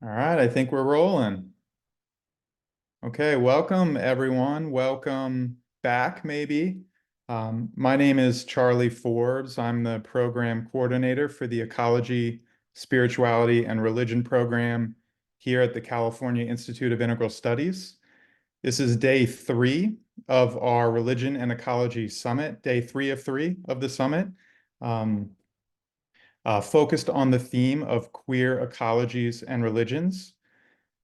All right, I think we're rolling. Okay, welcome everyone. Welcome back, maybe. My name is Charlie Forbes. I'm the program coordinator for the Ecology, Spirituality, and Religion program here at the California Institute of Integral Studies. This is day 3 of our Religion and Ecology Summit, day 3 of 3 of the summit, um, focused on the theme of queer ecologies and religions.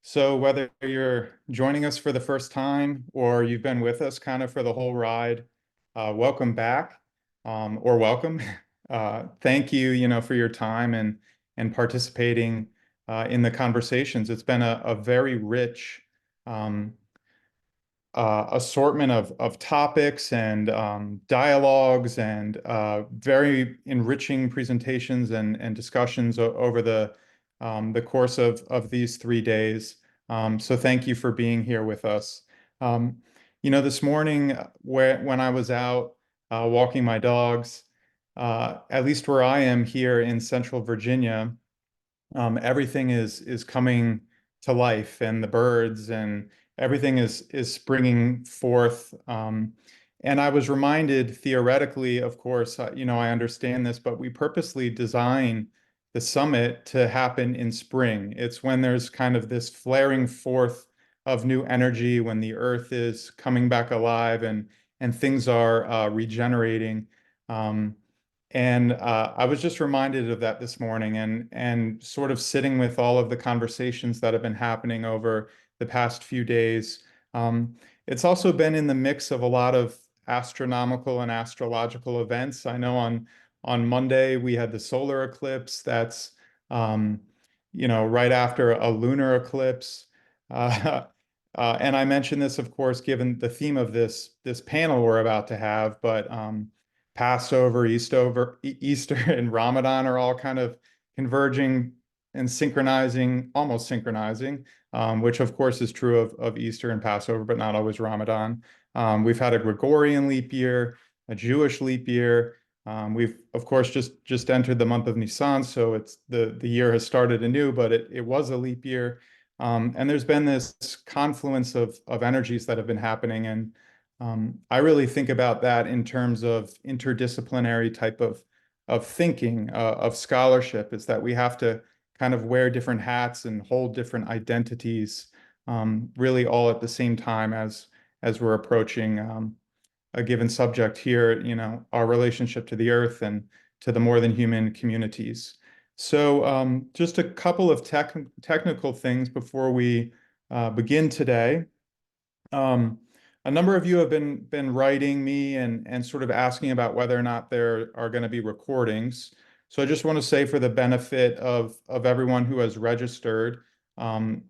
So whether you're joining us for the first time or you've been with us kind of for the whole ride, welcome back, or welcome. Thank you, for your time and participating in the conversations. It's been a very rich um, assortment of topics and dialogues and very enriching presentations and discussions over the course of these 3 days. So thank you for being here with us. This morning when I was out walking my dogs, at least where I am here in Central Virginia, everything is coming to life, and the birds and everything is springing forth. And I was reminded theoretically, of course, I understand this, but we purposely design the summit to happen in spring. It's when there's kind of this flaring forth of new energy, when the earth is coming back alive and things are regenerating. And I was just reminded of that this morning and sort of sitting with all of the conversations that have been happening over the past few days. It's also been in the mix of a lot of astronomical and astrological events. I know on Monday we had the solar eclipse. That's right after a lunar eclipse. Uh, and I mentioned this, of course, given the theme of this panel we're about to have, but Passover, Easter, and Ramadan are all kind of converging and synchronizing, almost synchronizing, which of course is true of Easter and Passover, but not always Ramadan. We've had a Gregorian leap year, a Jewish leap year. We've of course just entered the month of Nisan, so it's the year has started anew, but it was a leap year. And there's been this confluence of energies that have been happening, and I really think about that in terms of interdisciplinary type of thinking, of scholarship, is that we have to kind of wear different hats and hold different identities, really all at the same time as we're approaching a given subject here, our relationship to the earth and to the more than human communities. So just a couple of technical things before we begin today. A number of you have been writing me and sort of asking about whether or not there are going to be recordings. So I just want to say, for the benefit of everyone who has registered, probably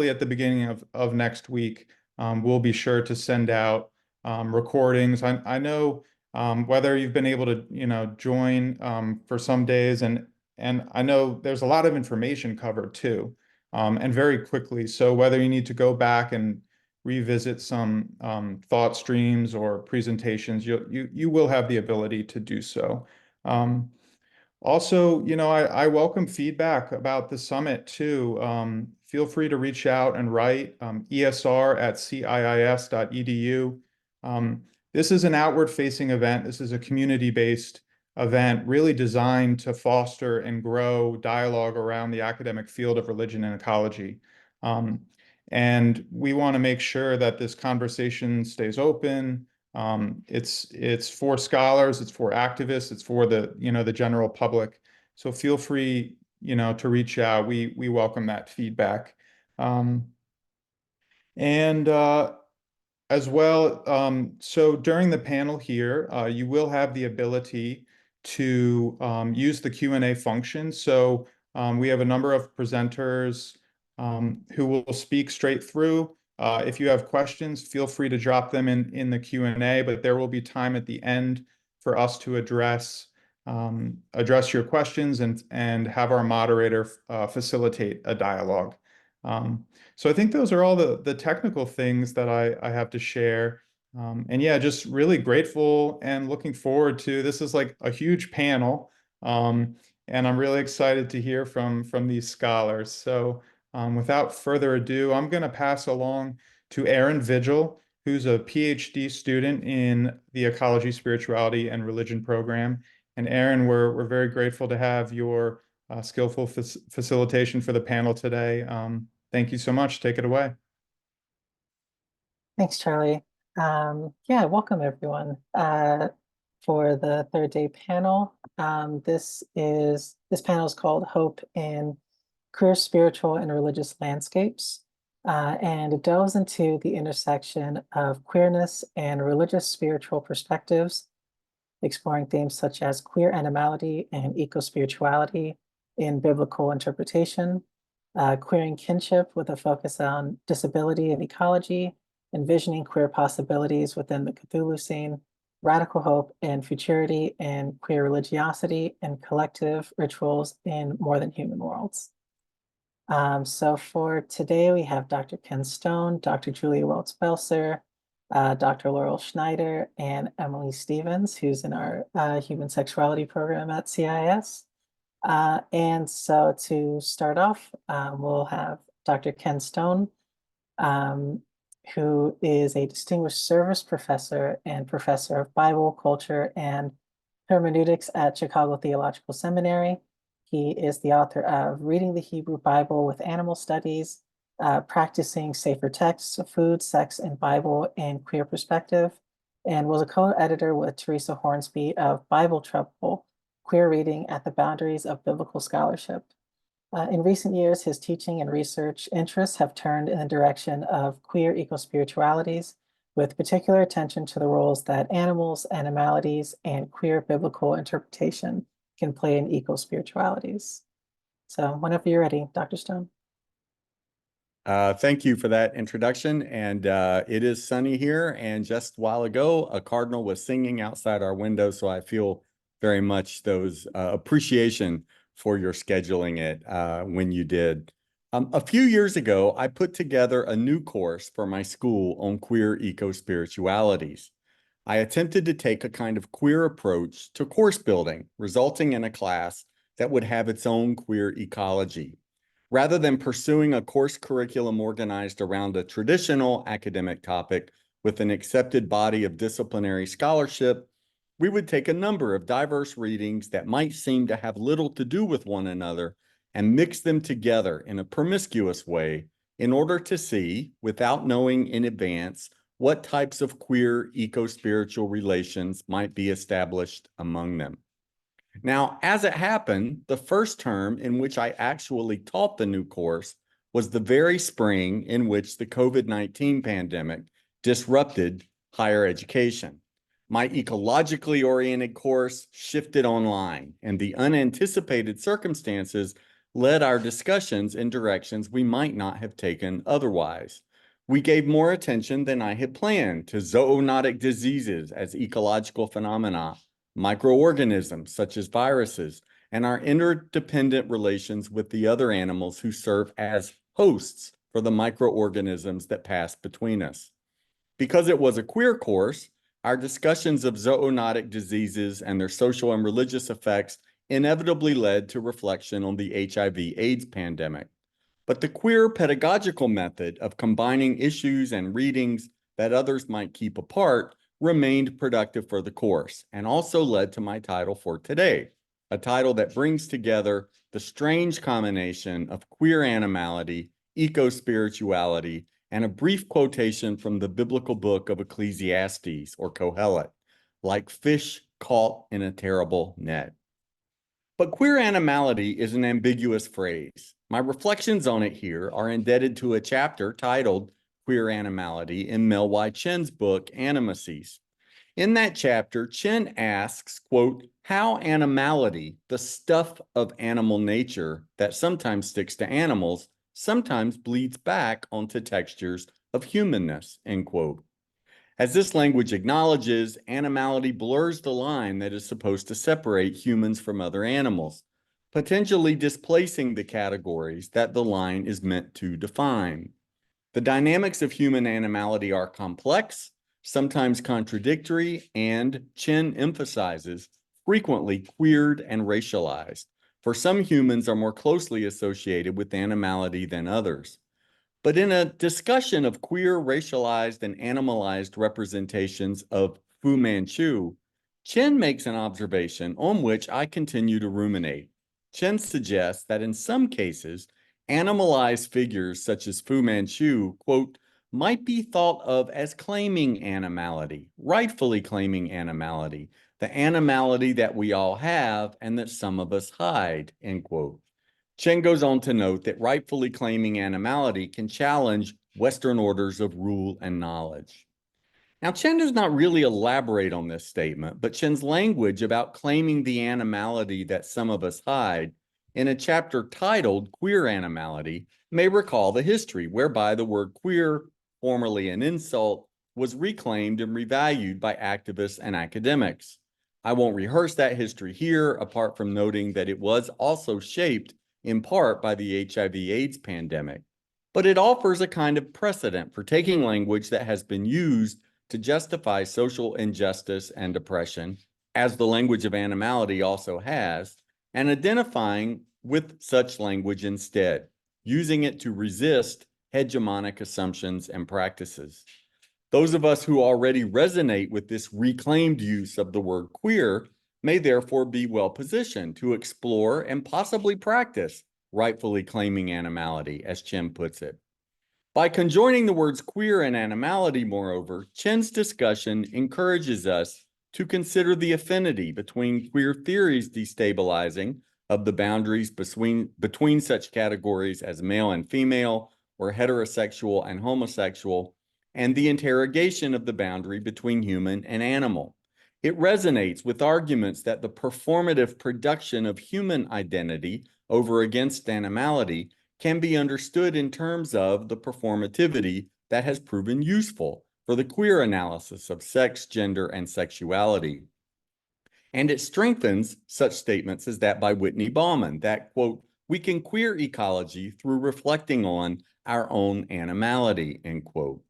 at the beginning of next week, we'll be sure to send out recordings. I know whether you've been able to join for some days, and I know there's a lot of information covered too, and very quickly. So whether you need to go back and revisit some thought streams or presentations, you will have the ability to do so. Also, I welcome feedback about the summit too. Feel free to reach out and write, esr@ciis.edu. This is an outward-facing event. This is a community-based event really designed to foster and grow dialogue around the academic field of religion and ecology. And we want to make sure that this conversation stays open. It's for scholars, it's for activists, it's for the general public. So feel free, to reach out. We welcome that feedback. And as well, so during the panel here, you will have the ability to use the Q&A function. So we have a number of presenters who will speak straight through. If you have questions, feel free to drop them in the Q&A, but there will be time at the end for us to address your questions and have our moderator facilitate a dialogue. So I think those are all the technical things that I have to share. And yeah, just really grateful and looking forward to this. Is like a huge panel. and I'm really excited to hear from these scholars. So without further ado, I'm going to pass along to Aaron Vigil, who's a PhD student in the Ecology, Spirituality, and Religion program. And Aaron, we're very grateful to have your skillful facilitation for the panel today. Thank you so much. Take it away. Thanks, Charlie. Yeah, welcome everyone for the third day panel. This panel is called Hope in Queer, Spiritual, and Religious Landscapes, and it delves into the intersection of queerness and religious spiritual perspectives, exploring themes such as queer animality and eco-spirituality in biblical interpretation, queering kinship with a focus on disability and ecology, envisioning queer possibilities within the Cthulucene, radical hope and futurity and queer religiosity and collective rituals in more than human worlds. So for today, we have Dr. Ken Stone, Dr. Julia Welts-Belser, Dr. Laurel Schneider, and Emily Stevens, who's in our human sexuality program at CIS. And so to start off, we'll have Dr. Ken Stone, who is a distinguished service professor and professor of Bible, culture, and hermeneutics at Chicago Theological Seminary. He is the author of Reading the Hebrew Bible with Animal Studies, Practicing Safer Texts of Food, Sex, and Bible in Queer Perspective, and was a co-editor with Teresa Hornsby of Bible Trouble, Queer Reading at the Boundaries of Biblical Scholarship. In recent years, his teaching and research interests have turned in the direction of queer eco-spiritualities, with particular attention to the roles that animals, animalities, and queer biblical interpretation can play in eco-spiritualities. So whenever you're ready, Dr. Stone. Thank you for that introduction. And it is sunny here. And just a while ago, a cardinal was singing outside our window. So I feel very much those appreciation for your scheduling it when you did. A few years ago, I put together a new course for my school on queer eco-spiritualities. I attempted to take a kind of queer approach to course building, resulting in a class that would have its own queer ecology. Rather than pursuing a course curriculum organized around a traditional academic topic with an accepted body of disciplinary scholarship, we would take a number of diverse readings that might seem to have little to do with one another and mix them together in a promiscuous way in order to see, without knowing in advance, what types of queer eco-spiritual relations might be established among them. Now, as it happened, the first term in which I actually taught the new course was the very spring in which the COVID-19 pandemic disrupted higher education. My ecologically oriented course shifted online, and the unanticipated circumstances led our discussions in directions we might not have taken otherwise. We gave more attention than I had planned to zoonotic diseases as ecological phenomena, microorganisms such as viruses, and our interdependent relations with the other animals who serve as hosts for the microorganisms that pass between us. Because it was a queer course, our discussions of zoonotic diseases and their social and religious effects inevitably led to reflection on the HIV/AIDS pandemic. But the queer pedagogical method of combining issues and readings that others might keep apart remained productive for the course and also led to my title for today, a title that brings together the strange combination of queer animality, eco-spirituality, and a brief quotation from the biblical book of Ecclesiastes or Kohelet, like fish caught in a terrible net. But queer animality is an ambiguous phrase. My reflections on it here are indebted to a chapter titled Queer Animality in Mel Y. Chen's book, Animalities. In that chapter, Chen asks, quote, how animality, the stuff of animal nature that sometimes sticks to animals, sometimes bleeds back onto textures of humanness, end quote. As this language acknowledges, animality blurs the line that is supposed to separate humans from other animals, potentially displacing the categories that the line is meant to define. The dynamics of human animality are complex, sometimes contradictory, and, Chen emphasizes, frequently queered and racialized. for some humans are more closely associated with animality than others. But in a discussion of queer, racialized, and animalized representations of Fu Manchu, Chen makes an observation on which I continue to ruminate. Chen suggests that in some cases, animalized figures such as Fu Manchu, quote, might be thought of as claiming animality, rightfully claiming animality, the animality that we all have and that some of us hide, end quote. Chen goes on to note that rightfully claiming animality can challenge Western orders of rule and knowledge. Now, Chen does not really elaborate on this statement, but Chen's language about claiming the animality that some of us hide in a chapter titled Queer Animality may recall the history whereby the word queer, formerly an insult, was reclaimed and revalued by activists and academics. I won't rehearse that history here, apart from noting that it was also shaped in part by the HIV/AIDS pandemic, but it offers a kind of precedent for taking language that has been used to justify social injustice and oppression, as the language of animality also has, and identifying with such language instead, using it to resist hegemonic assumptions and practices. Those of us who already resonate with this reclaimed use of the word queer may therefore be well positioned to explore and possibly practice rightfully claiming animality, as Chen puts it. By conjoining the words queer and animality, moreover, Chen's discussion encourages us to consider the affinity between queer theories destabilizing of the boundaries between such categories as male and female, or heterosexual and homosexual, and the interrogation of the boundary between human and animal. It resonates with arguments that the performative production of human identity over against animality can be understood in terms of the performativity that has proven useful for the queer analysis of sex, gender, and sexuality. And it strengthens such statements as that by Whitney Bauman, that, quote, we can queer ecology through reflecting on our own animality, end quote.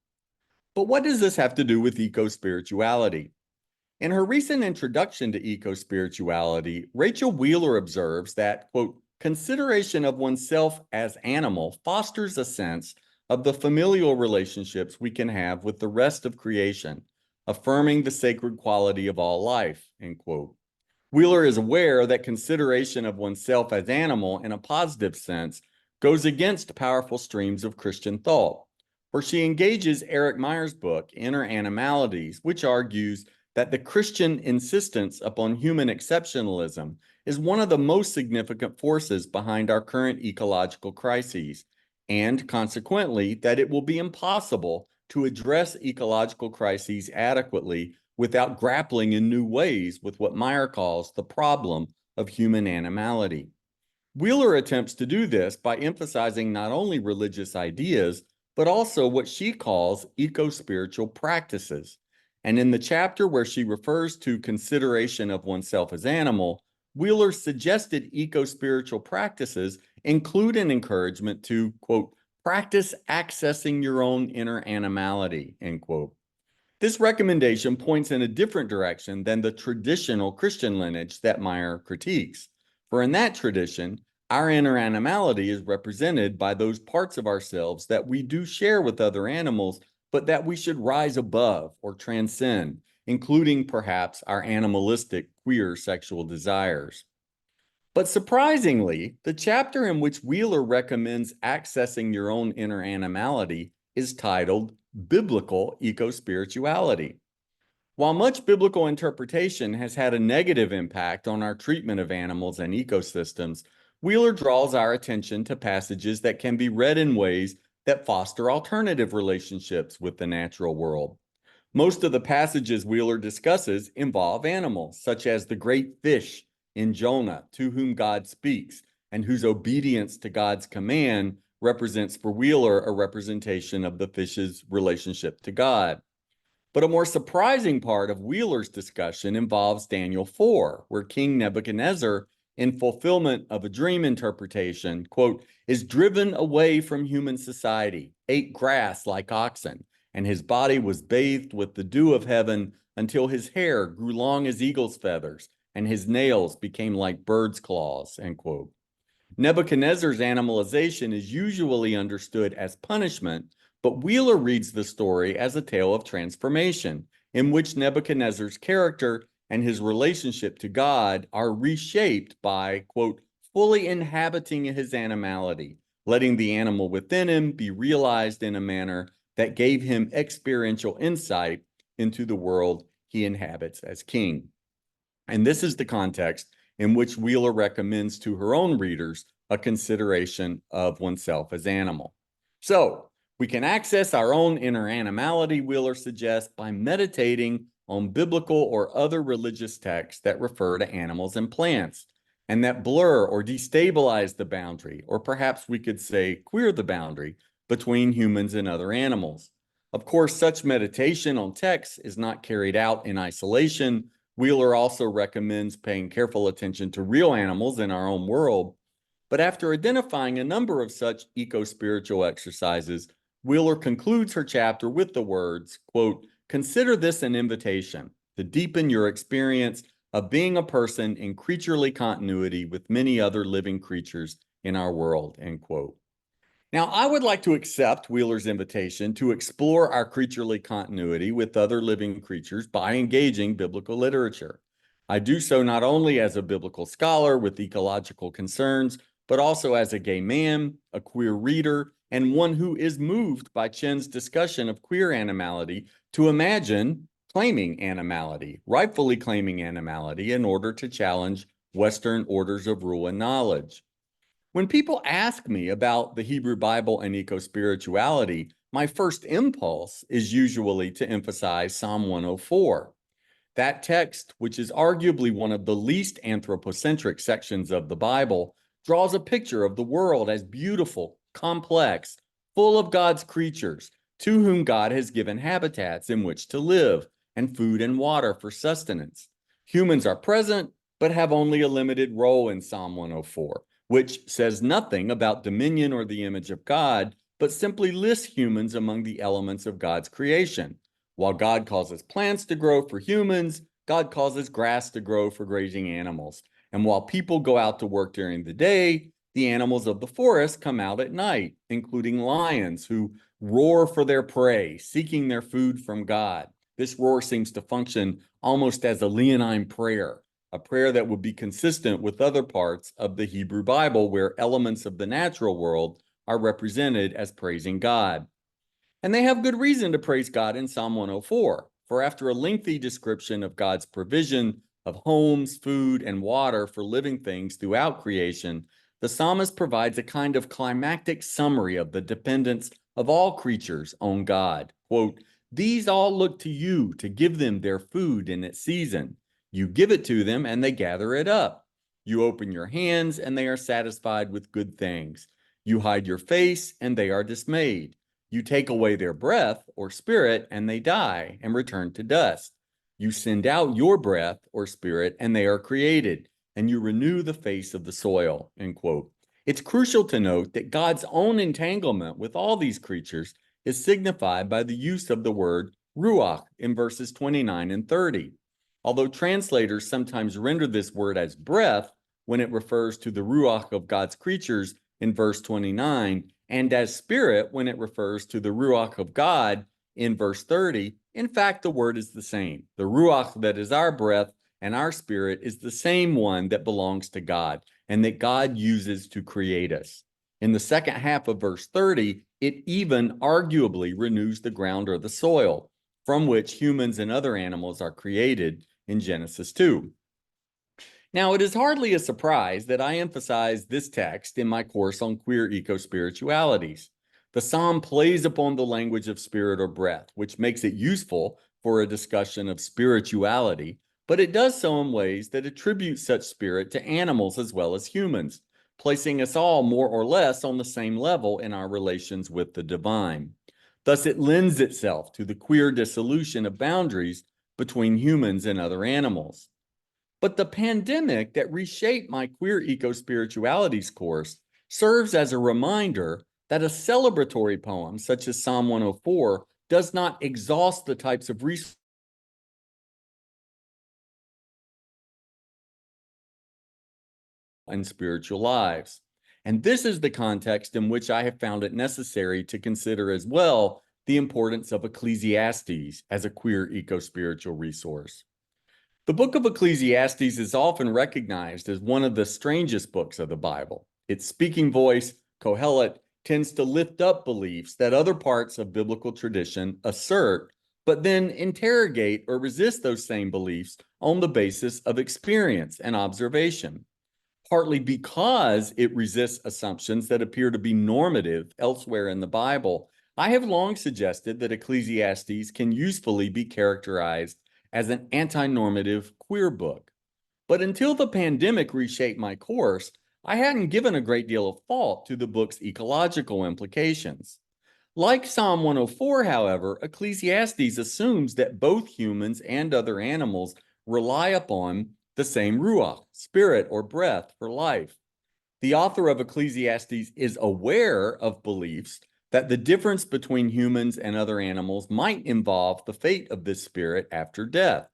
But what does this have to do with eco-spirituality? In her recent introduction to eco-spirituality, Rachel Wheeler observes that, quote, consideration of oneself as animal fosters a sense of the familial relationships we can have with the rest of creation, affirming the sacred quality of all life, end quote. Wheeler is aware that consideration of oneself as animal in a positive sense goes against powerful streams of Christian thought, for she engages Eric Meyer's book, Inner Animalities, which argues that the Christian insistence upon human exceptionalism is one of the most significant forces behind our current ecological crises, and consequently, that it will be impossible to address ecological crises adequately without grappling in new ways with what Meyer calls the problem of human animality. Wheeler attempts to do this by emphasizing not only religious ideas, but also what she calls eco-spiritual practices. And in the chapter where she refers to consideration of oneself as animal, Wheeler's suggested eco-spiritual practices include an encouragement to, quote, practice accessing your own inner animality, end quote. This recommendation points in a different direction than the traditional Christian lineage that Meyer critiques. For in that tradition, our inner animality is represented by those parts of ourselves that we do share with other animals, but that we should rise above or transcend, including perhaps our animalistic queer sexual desires. But surprisingly, the chapter in which Wheeler recommends accessing your own inner animality is titled Biblical Eco-Spirituality. While much biblical interpretation has had a negative impact on our treatment of animals and ecosystems, Wheeler draws our attention to passages that can be read in ways that foster alternative relationships with the natural world. Most of the passages Wheeler discusses involve animals, such as the great fish in Jonah, to whom God speaks, and whose obedience to God's command represents for Wheeler a representation of the fish's relationship to God. But a more surprising part of Wheeler's discussion involves Daniel 4, where King Nebuchadnezzar, in fulfillment of a dream interpretation, quote, is driven away from human society, ate grass like oxen, and his body was bathed with the dew of heaven until his hair grew long as eagle's feathers, and his nails became like birds' claws, end quote. Nebuchadnezzar's animalization is usually understood as punishment, but Wheeler reads the story as a tale of transformation, in which Nebuchadnezzar's character and his relationship to God are reshaped by, quote, fully inhabiting his animality, letting the animal within him be realized in a manner that gave him experiential insight into the world he inhabits as king. And this is the context in which Wheeler recommends to her own readers a consideration of oneself as animal. So we can access our own inner animality, Wheeler suggests, by meditating on biblical or other religious texts that refer to animals and plants, and that blur or destabilize the boundary, or perhaps we could say queer the boundary between humans and other animals. Of course, such meditation on texts is not carried out in isolation. Wheeler also recommends paying careful attention to real animals in our own world. But after identifying a number of such eco-spiritual exercises, Wheeler concludes her chapter with the words, quote, consider this an invitation to deepen your experience of being a person in creaturely continuity with many other living creatures in our world, end quote. Now, I would like to accept Wheeler's invitation to explore our creaturely continuity with other living creatures by engaging biblical literature. I do so not only as a biblical scholar with ecological concerns, but also as a gay man, a queer reader, and one who is moved by Chen's discussion of queer animality to imagine claiming animality, rightfully claiming animality in order to challenge Western orders of rule and knowledge. When people ask me about the Hebrew Bible and eco-spirituality, my first impulse is usually to emphasize Psalm 104. That text, which is arguably one of the least anthropocentric sections of the Bible, draws a picture of the world as beautiful, complex, full of God's creatures, to whom God has given habitats in which to live, and food and water for sustenance. Humans are present, but have only a limited role in Psalm 104, which says nothing about dominion or the image of God, but simply lists humans among the elements of God's creation. While God causes plants to grow for humans, God causes grass to grow for grazing animals. And while people go out to work during the day, the animals of the forest come out at night, including lions who roar for their prey, seeking their food from God. This roar seems to function almost as a leonine prayer, a prayer that would be consistent with other parts of the Hebrew Bible where elements of the natural world are represented as praising God. And they have good reason to praise God in Psalm 104, for after a lengthy description of God's provision of homes, food, and water for living things throughout creation, the psalmist provides a kind of climactic summary of the dependence of all creatures on God. Quote, these all look to you to give them their food in its season. You give it to them and they gather it up. You open your hands and they are satisfied with good things. You hide your face and they are dismayed. You take away their breath or spirit and they die and return to dust. You send out your breath or spirit and they are created, and you renew the face of the soil, end quote. It's crucial to note that God's own entanglement with all these creatures is signified by the use of the word ruach in verses 29 and 30. Although translators sometimes render this word as breath when it refers to the ruach of God's creatures in verse 29, and as spirit when it refers to the ruach of God in verse 30, in fact, the word is the same. The ruach that is our breath and our spirit is the same one that belongs to God and that God uses to create us. In the second half of verse 30, it even arguably renews the ground or the soil from which humans and other animals are created in Genesis 2. Now, it is hardly a surprise that I emphasize this text in my course on queer eco-spiritualities. The psalm plays upon the language of spirit or breath, which makes it useful for a discussion of spirituality, but it does so in ways that attribute such spirit to animals as well as humans, placing us all more or less on the same level in our relations with the divine. Thus, it lends itself to the queer dissolution of boundaries between humans and other animals. But the pandemic that reshaped my queer eco-spiritualities course serves as a reminder that a celebratory poem such as Psalm 104 does not exhaust the types of resources and spiritual lives. And this is the context in which I have found it necessary to consider as well the importance of Ecclesiastes as a queer eco-spiritual resource. The book of Ecclesiastes is often recognized as one of the strangest books of the Bible. Its speaking voice, Kohelet, tends to lift up beliefs that other parts of biblical tradition assert, but then interrogate or resist those same beliefs on the basis of experience and observation, partly because it resists assumptions that appear to be normative elsewhere in the Bible. I have long suggested that Ecclesiastes can usefully be characterized as an anti-normative queer book. But until the pandemic reshaped my course, I hadn't given a great deal of thought to the book's ecological implications. Like Psalm 104, however, Ecclesiastes assumes that both humans and other animals rely upon the same ruach, spirit or breath for life. The author of Ecclesiastes is aware of beliefs that the difference between humans and other animals might involve the fate of this spirit after death.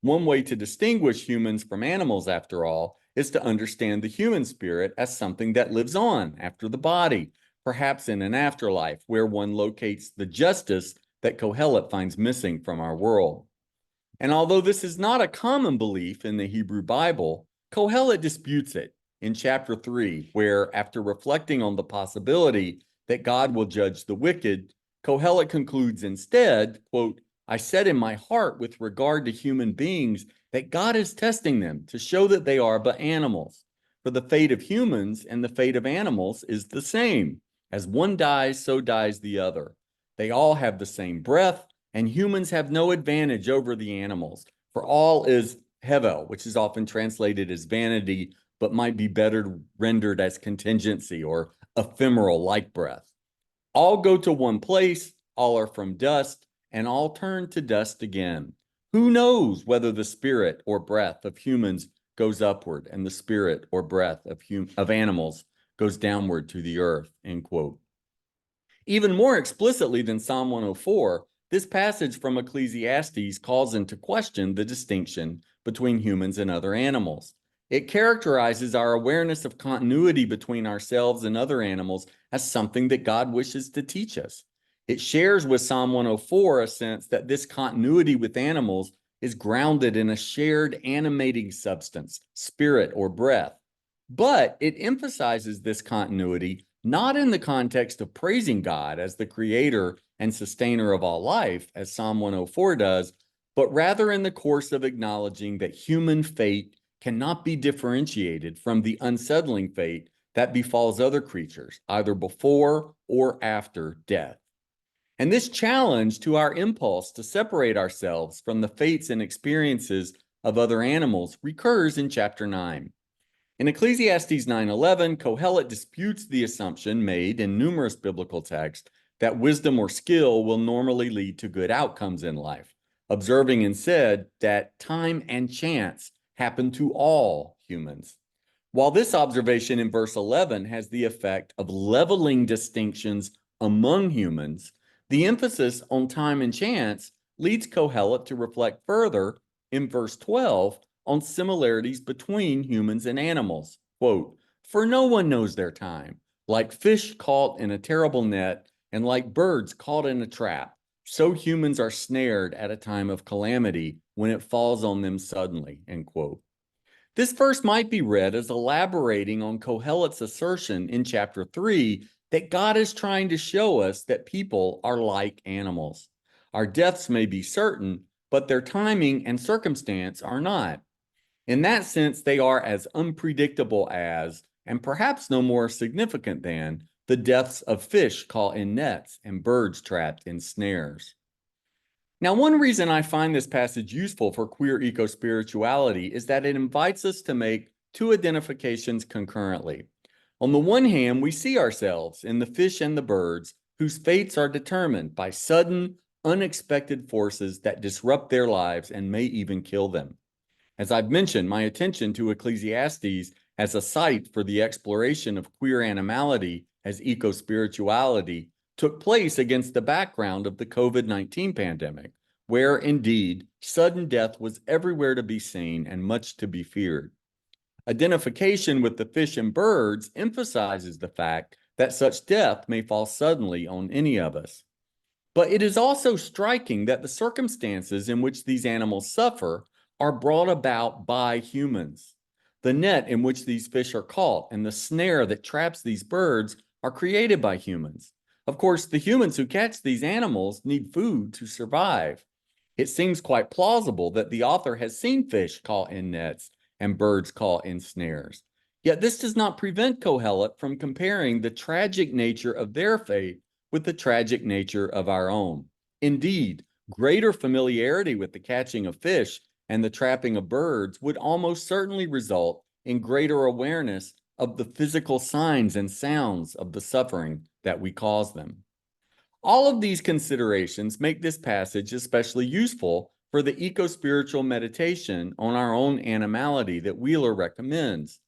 One way to distinguish humans from animals, after all, is to understand the human spirit as something that lives on after the body, perhaps in an afterlife where one locates the justice that Kohelet finds missing from our world. And although this is not a common belief in the Hebrew Bible, Kohelet disputes it in chapter 3, where, after reflecting on the possibility that God will judge the wicked, Kohelet concludes instead, quote, I said in my heart with regard to human beings that God is testing them to show that they are but animals. For the fate of humans and the fate of animals is the same. As one dies, so dies the other. They all have the same breath, and humans have no advantage over the animals. For all is hevel, which is often translated as vanity, but might be better rendered as contingency or ephemeral like breath. All go to one place, all are from dust, and all turn to dust again. Who knows whether the spirit or breath of humans goes upward and the spirit or breath of animals goes downward to the earth, end quote. Even more explicitly than Psalm 104, this passage from Ecclesiastes calls into question the distinction between humans and other animals. It characterizes our awareness of continuity between ourselves and other animals as something that God wishes to teach us. It shares with Psalm 104 a sense that this continuity with animals is grounded in a shared animating substance, spirit or breath. But it emphasizes this continuity not in the context of praising God as the creator and sustainer of all life, as Psalm 104 does, but rather in the course of acknowledging that human fate cannot be differentiated from the unsettling fate that befalls other creatures, either before or after death. And this challenge to our impulse to separate ourselves from the fates and experiences of other animals recurs in chapter 9. In Ecclesiastes 9:11, Kohelet disputes the assumption made in numerous biblical texts that wisdom or skill will normally lead to good outcomes in life, observing instead that time and chance happen to all humans. While this observation in verse 11 has the effect of leveling distinctions among humans, the emphasis on time and chance leads Kohelet to reflect further in verse 12 on similarities between humans and animals. Quote, for no one knows their time, like fish caught in a terrible net and like birds caught in a trap, so humans are snared at a time of calamity when it falls on them suddenly, end quote. This verse might be read as elaborating on Kohelet's assertion in chapter 3 that God is trying to show us that people are like animals. Our deaths may be certain, but their timing and circumstance are not. In that sense, they are as unpredictable as, and perhaps no more significant than, the deaths of fish caught in nets and birds trapped in snares. Now, one reason I find this passage useful for queer eco-spirituality is that it invites us to make two identifications concurrently. On the one hand, we see ourselves in the fish and the birds whose fates are determined by sudden, unexpected forces that disrupt their lives and may even kill them. As I've mentioned, my attention to Ecclesiastes as a site for the exploration of queer animality as eco-spirituality took place against the background of the COVID-19 pandemic, where indeed sudden death was everywhere to be seen and much to be feared. Identification with the fish and birds emphasizes the fact that such death may fall suddenly on any of us. But it is also striking that the circumstances in which these animals suffer are brought about by humans. The net in which these fish are caught and the snare that traps these birds are created by humans. Of course, the humans who catch these animals need food to survive. It seems quite plausible that the author has seen fish caught in nets and birds caught in snares. Yet this does not prevent Kohelet from comparing the tragic nature of their fate with the tragic nature of our own. Indeed, greater familiarity with the catching of fish and the trapping of birds would almost certainly result in greater awareness of the physical signs and sounds of the suffering that we cause them. All of these considerations make this passage especially useful for the eco-spiritual meditation on our own animality that Wheeler recommends.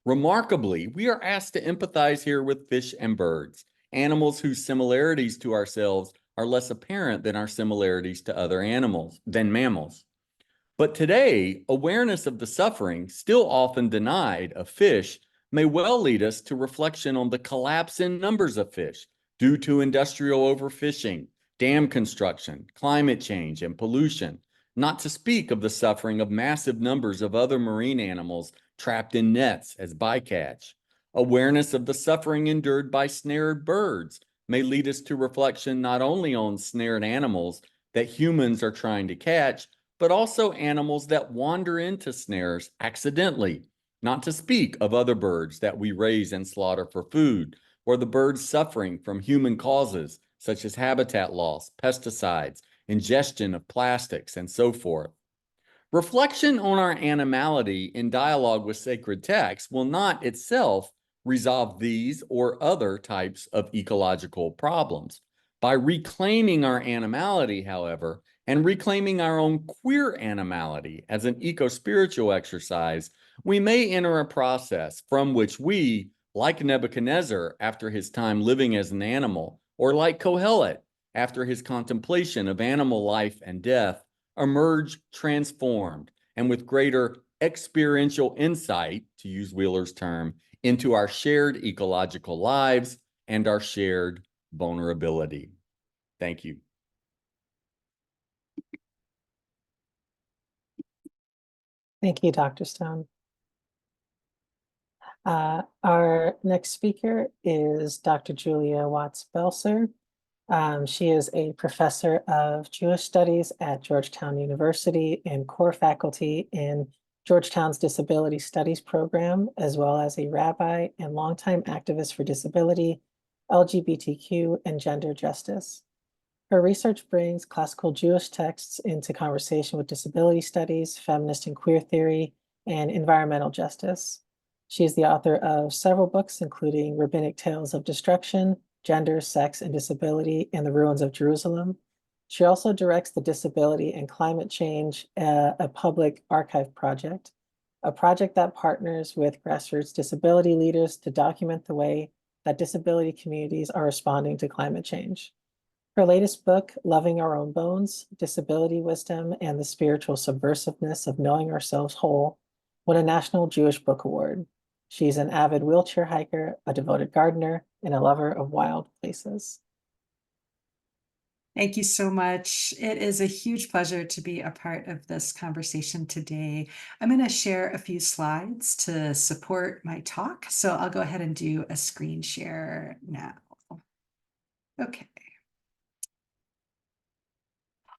Remarkably, we are asked to empathize here with fish and birds, animals whose similarities to ourselves are less apparent than our similarities to other animals, than mammals. But today, awareness of the suffering, still often denied, of fish may well lead us to reflection on the collapse in numbers of fish due to industrial overfishing, dam construction, climate change, and pollution, not to speak of the suffering of massive numbers of other marine animals trapped in nets as bycatch. Awareness of the suffering endured by snared birds may lead us to reflection not only on snared animals that humans are trying to catch, but also animals that wander into snares accidentally, not to speak of other birds that we raise and slaughter for food, or the birds suffering from human causes, such as habitat loss, pesticides, ingestion of plastics, and so forth. Reflection on our animality in dialogue with sacred texts will not itself resolve these or other types of ecological problems. By reclaiming our animality, however, and reclaiming our own queer animality as an eco-spiritual exercise, we may enter a process from which we, like Nebuchadnezzar after his time living as an animal, or like Kohelet after his contemplation of animal life and death, emerge transformed and with greater experiential insight, to use Wheeler's term, into our shared ecological lives and our shared vulnerability. Thank you. Thank you, Dr. Stone. Our next speaker is Dr. Julia Watts-Belser. She is a professor of Jewish studies at Georgetown University and core faculty in Georgetown's Disability Studies program, as well as a rabbi and longtime activist for disability, LGBTQ, and gender justice. Her research brings classical Jewish texts into conversation with disability studies, feminist and queer theory, and environmental justice. She is the author of several books, including Rabbinic Tales of Destruction, Gender, Sex, and Disability in the Ruins of Jerusalem. She also directs the Disability and Climate Change, a public archive project, a project that partners with grassroots disability leaders to document the way that disability communities are responding to climate change. Her latest book, Loving Our Own Bones, Disability Wisdom and the Spiritual Subversiveness of Knowing Ourselves Whole, won a National Jewish Book Award. She's an avid wheelchair hiker, a devoted gardener, and a lover of wild places. Thank you so much. It is a huge pleasure to be a part of this conversation today. I'm going to share a few slides to support my talk, so I'll go ahead and do a screen share now. Okay.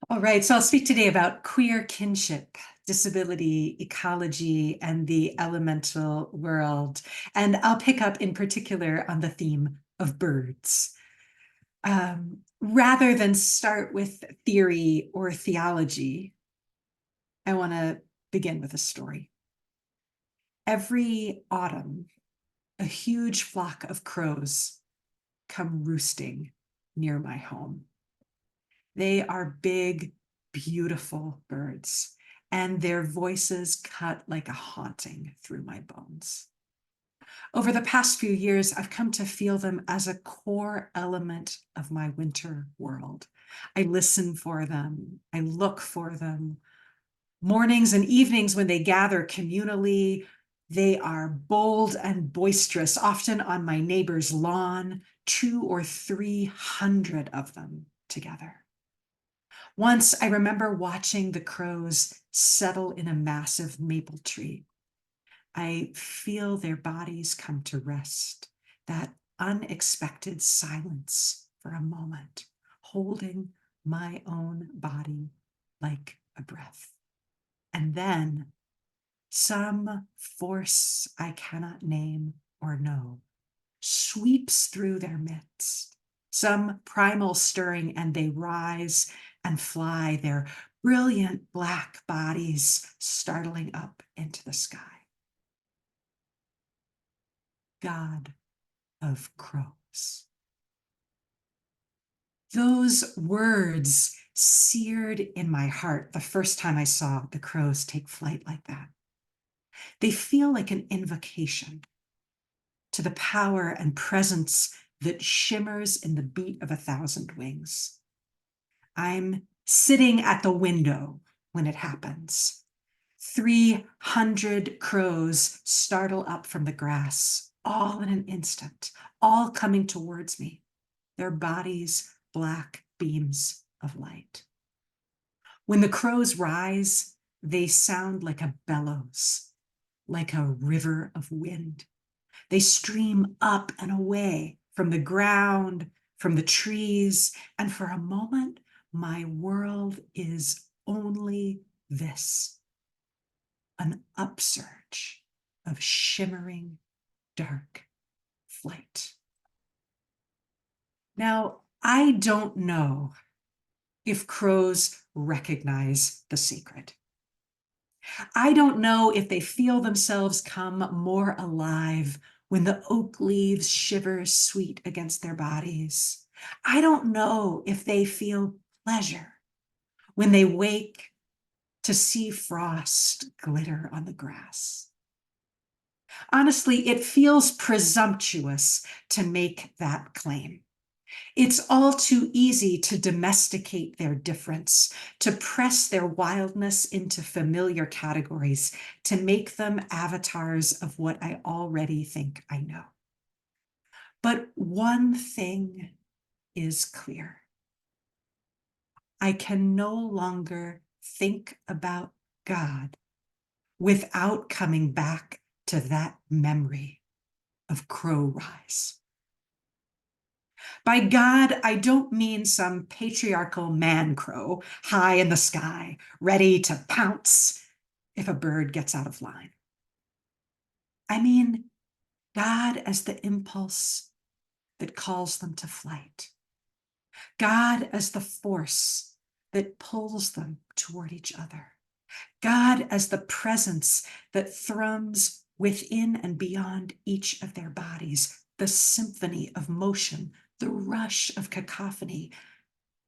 All right, so I'll speak today about queer kinship, disability, ecology, and the elemental world. And I'll pick up in particular on the theme of birds. Rather than start with theory or theology, I want to begin with a story. Every autumn, a huge flock of crows come roosting near my home. They are big, beautiful birds, and their voices cut like a haunting through my bones. Over the past few years, I've come to feel them as a core element of my winter world. I listen for them. I look for them. Mornings and evenings when they gather communally, They are bold and boisterous, often on my neighbor's lawn, 200 or 300 of them together. Once I remember watching the crows settle in a massive maple tree. I feel their bodies come to rest, that unexpected silence for a moment, holding my own body like a breath. And then some force I cannot name or know sweeps through their midst, some primal stirring, and they rise and fly, their brilliant black bodies startling up into the sky. God of crows. Those words seared in my heart the first time I saw the crows take flight like that. They feel like an invocation to the power and presence that shimmers in the beat of 1,000 wings. I'm sitting at the window when it happens. 300 crows startle up from the grass, all in an instant, all coming towards me, their bodies black beams of light. When the crows rise, they sound like a bellows, like a river of wind. They stream up and away from the ground, from the trees, and for a moment, my world is only this, an upsurge of shimmering, dark flight. Now, I don't know if crows recognize the sacred. I don't know if they feel themselves come more alive when the oak leaves shiver sweet against their bodies. I don't know if they feel pleasure when they wake to see frost glitter on the grass. Honestly, it feels presumptuous to make that claim. It's all too easy to domesticate their difference, to press their wildness into familiar categories, to make them avatars of what I already think I know. But one thing is clear. I can no longer think about God without coming back to that memory of crow rise. By God, I don't mean some patriarchal man crow high in the sky, ready to pounce if a bird gets out of line. I mean God as the impulse that calls them to flight. God as the force that pulls them toward each other. God as the presence that thrums within and beyond each of their bodies, the symphony of motion, the rush of cacophony.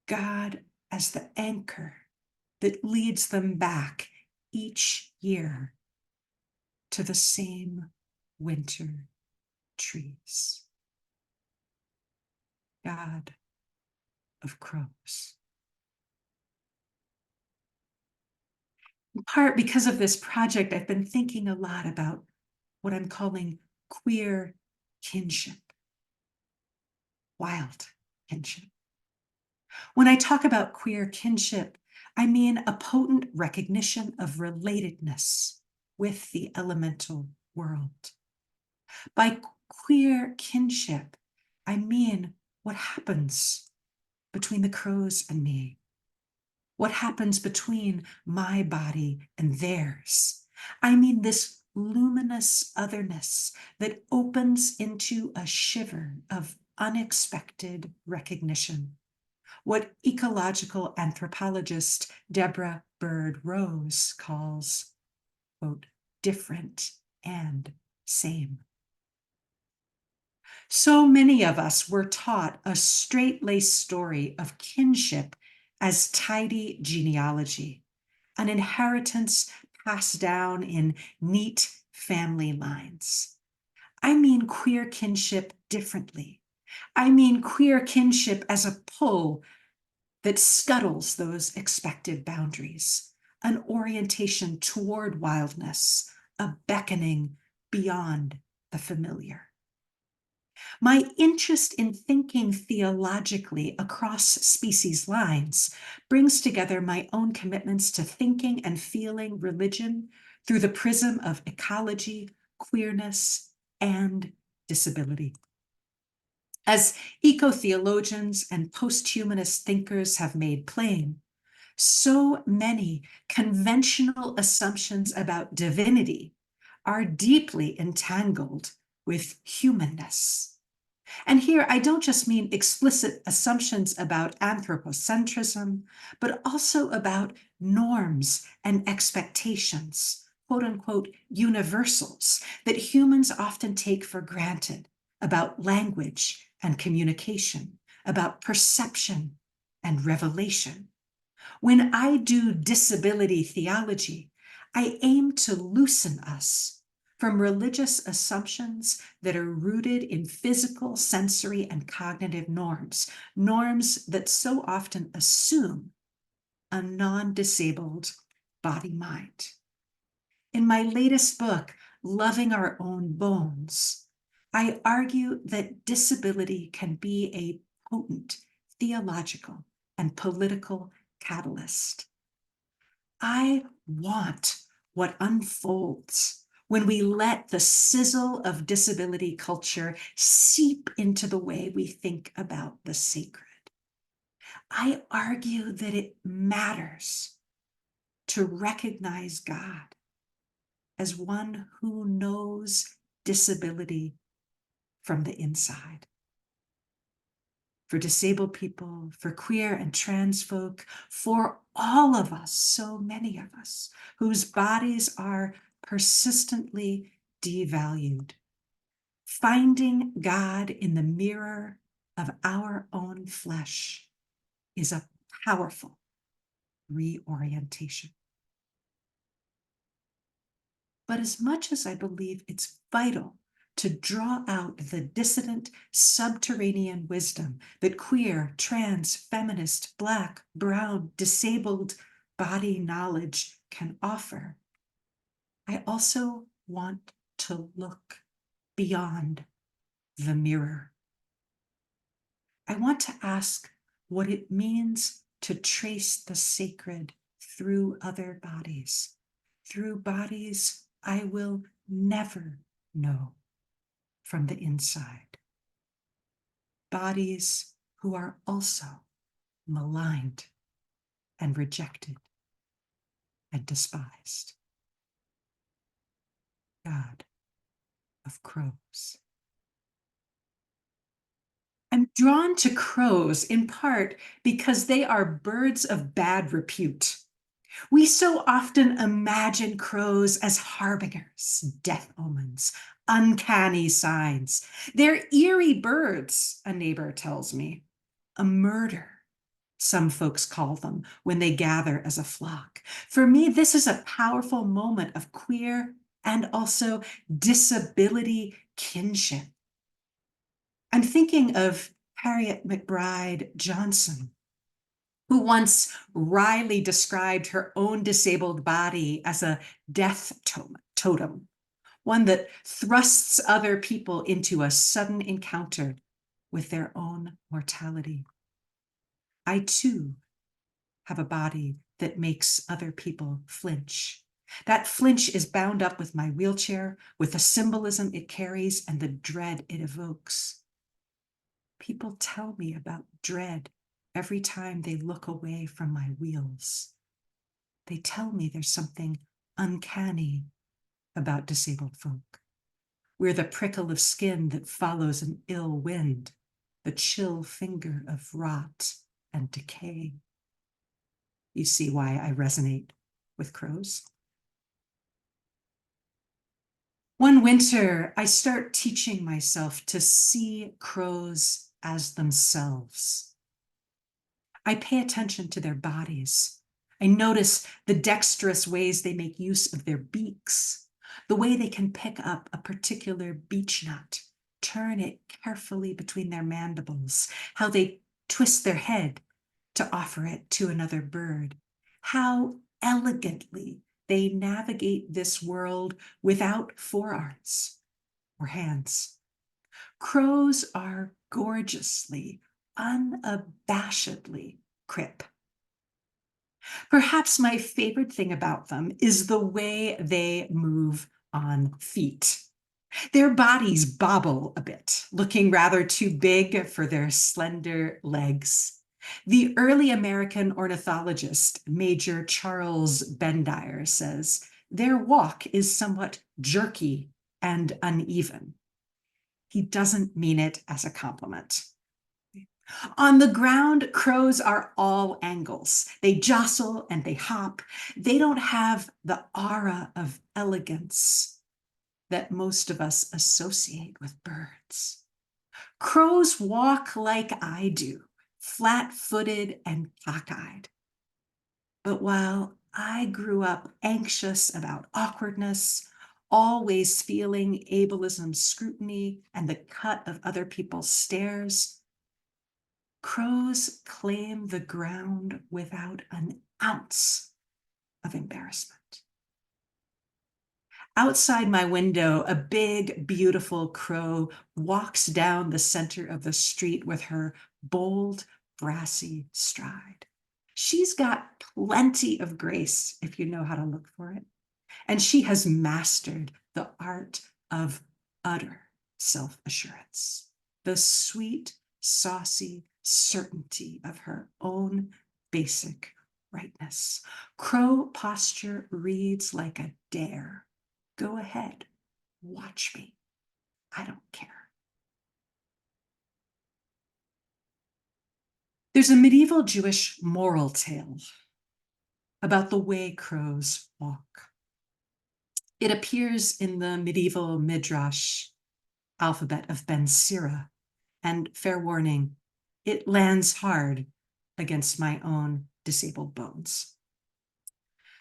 God as the anchor that leads them back each year to the same winter trees. God of crows. In part because of this project, I've been thinking a lot about what I'm calling queer kinship, wild kinship. When I talk about queer kinship, I mean a potent recognition of relatedness with the elemental world. By queer kinship, I mean what happens between the crows and me, what happens between my body and theirs. I mean this luminous otherness that opens into a shiver of unexpected recognition. What ecological anthropologist Deborah Bird Rose calls, quote, different and same. So many of us were taught a straight-laced story of kinship as tidy genealogy, an inheritance passed down in neat family lines. I mean queer kinship differently. I mean queer kinship as a pull that scuttles those expected boundaries, an orientation toward wildness, a beckoning beyond the familiar. My interest in thinking theologically across species lines brings together my own commitments to thinking and feeling religion through the prism of ecology, queerness, and disability. As eco-theologians and post-humanist thinkers have made plain, so many conventional assumptions about divinity are deeply entangled with humanness. And here, I don't just mean explicit assumptions about anthropocentrism, but also about norms and expectations, quote unquote, universals that humans often take for granted about language and communication, about perception and revelation. When I do disability theology, I aim to loosen us from religious assumptions that are rooted in physical, sensory, and cognitive norms, norms that so often assume a non-disabled body-mind. In my latest book, Loving Our Own Bones, I argue that disability can be a potent theological and political catalyst. I want what unfolds when we let the sizzle of disability culture seep into the way we think about the sacred. I argue that it matters to recognize God as one who knows disability from the inside. For disabled people, for queer and trans folk, for all of us, so many of us, whose bodies are persistently devalued. Finding God in the mirror of our own flesh is a powerful reorientation. But as much as I believe it's vital to draw out the dissident, subterranean wisdom that queer, trans, feminist, Black, brown, disabled body knowledge can offer, I also want to look beyond the mirror. I want to ask what it means to trace the sacred through other bodies, through bodies I will never know from the inside. Bodies who are also maligned and rejected and despised. God of crows. I'm drawn to crows in part because they are birds of bad repute. We so often imagine crows as harbingers, death omens, uncanny signs. They're eerie birds, a neighbor tells me. A murder, some folks call them when they gather as a flock. For me, this is a powerful moment of queer and also disability kinship. I'm thinking of Harriet McBride Johnson, who once wryly described her own disabled body as a death totem, one that thrusts other people into a sudden encounter with their own mortality. I too have a body that makes other people flinch. That flinch is bound up with my wheelchair, with the symbolism it carries and the dread it evokes. People tell me about dread every time they look away from my wheels. They tell me there's something uncanny about disabled folk. We're the prickle of skin that follows an ill wind, the chill finger of rot and decay. You see why I resonate with crows. One winter, I start teaching myself to see crows as themselves. I pay attention to their bodies. I notice the dexterous ways they make use of their beaks, the way they can pick up a particular beech nut, turn it carefully between their mandibles, how they twist their head to offer it to another bird, how elegantly they navigate this world without forearms or hands. Crows are gorgeously, unabashedly crip. Perhaps my favorite thing about them is the way they move on feet. Their bodies bobble a bit, looking rather too big for their slender legs. The early American ornithologist, Major Charles Bendire, says their walk is somewhat jerky and uneven. He doesn't mean it as a compliment. On the ground, crows are all angles. They jostle and they hop. They don't have the aura of elegance that most of us associate with birds. Crows walk like I do, flat-footed and cockeyed. But while I grew up anxious about awkwardness, always feeling ableism scrutiny and the cut of other people's stares, crows claim the ground without an ounce of embarrassment. Outside my window, a big, beautiful crow walks down the center of the street with her bold, brassy stride. She's got plenty of grace if you know how to look for it. And she has mastered the art of utter self-assurance, the sweet, saucy certainty of her own basic rightness. Crow posture reads like a dare. Go ahead, watch me. I don't care. There's a medieval Jewish moral tale about the way crows walk. It appears in the medieval Midrash alphabet of Ben Sira, and fair warning, it lands hard against my own disabled bones.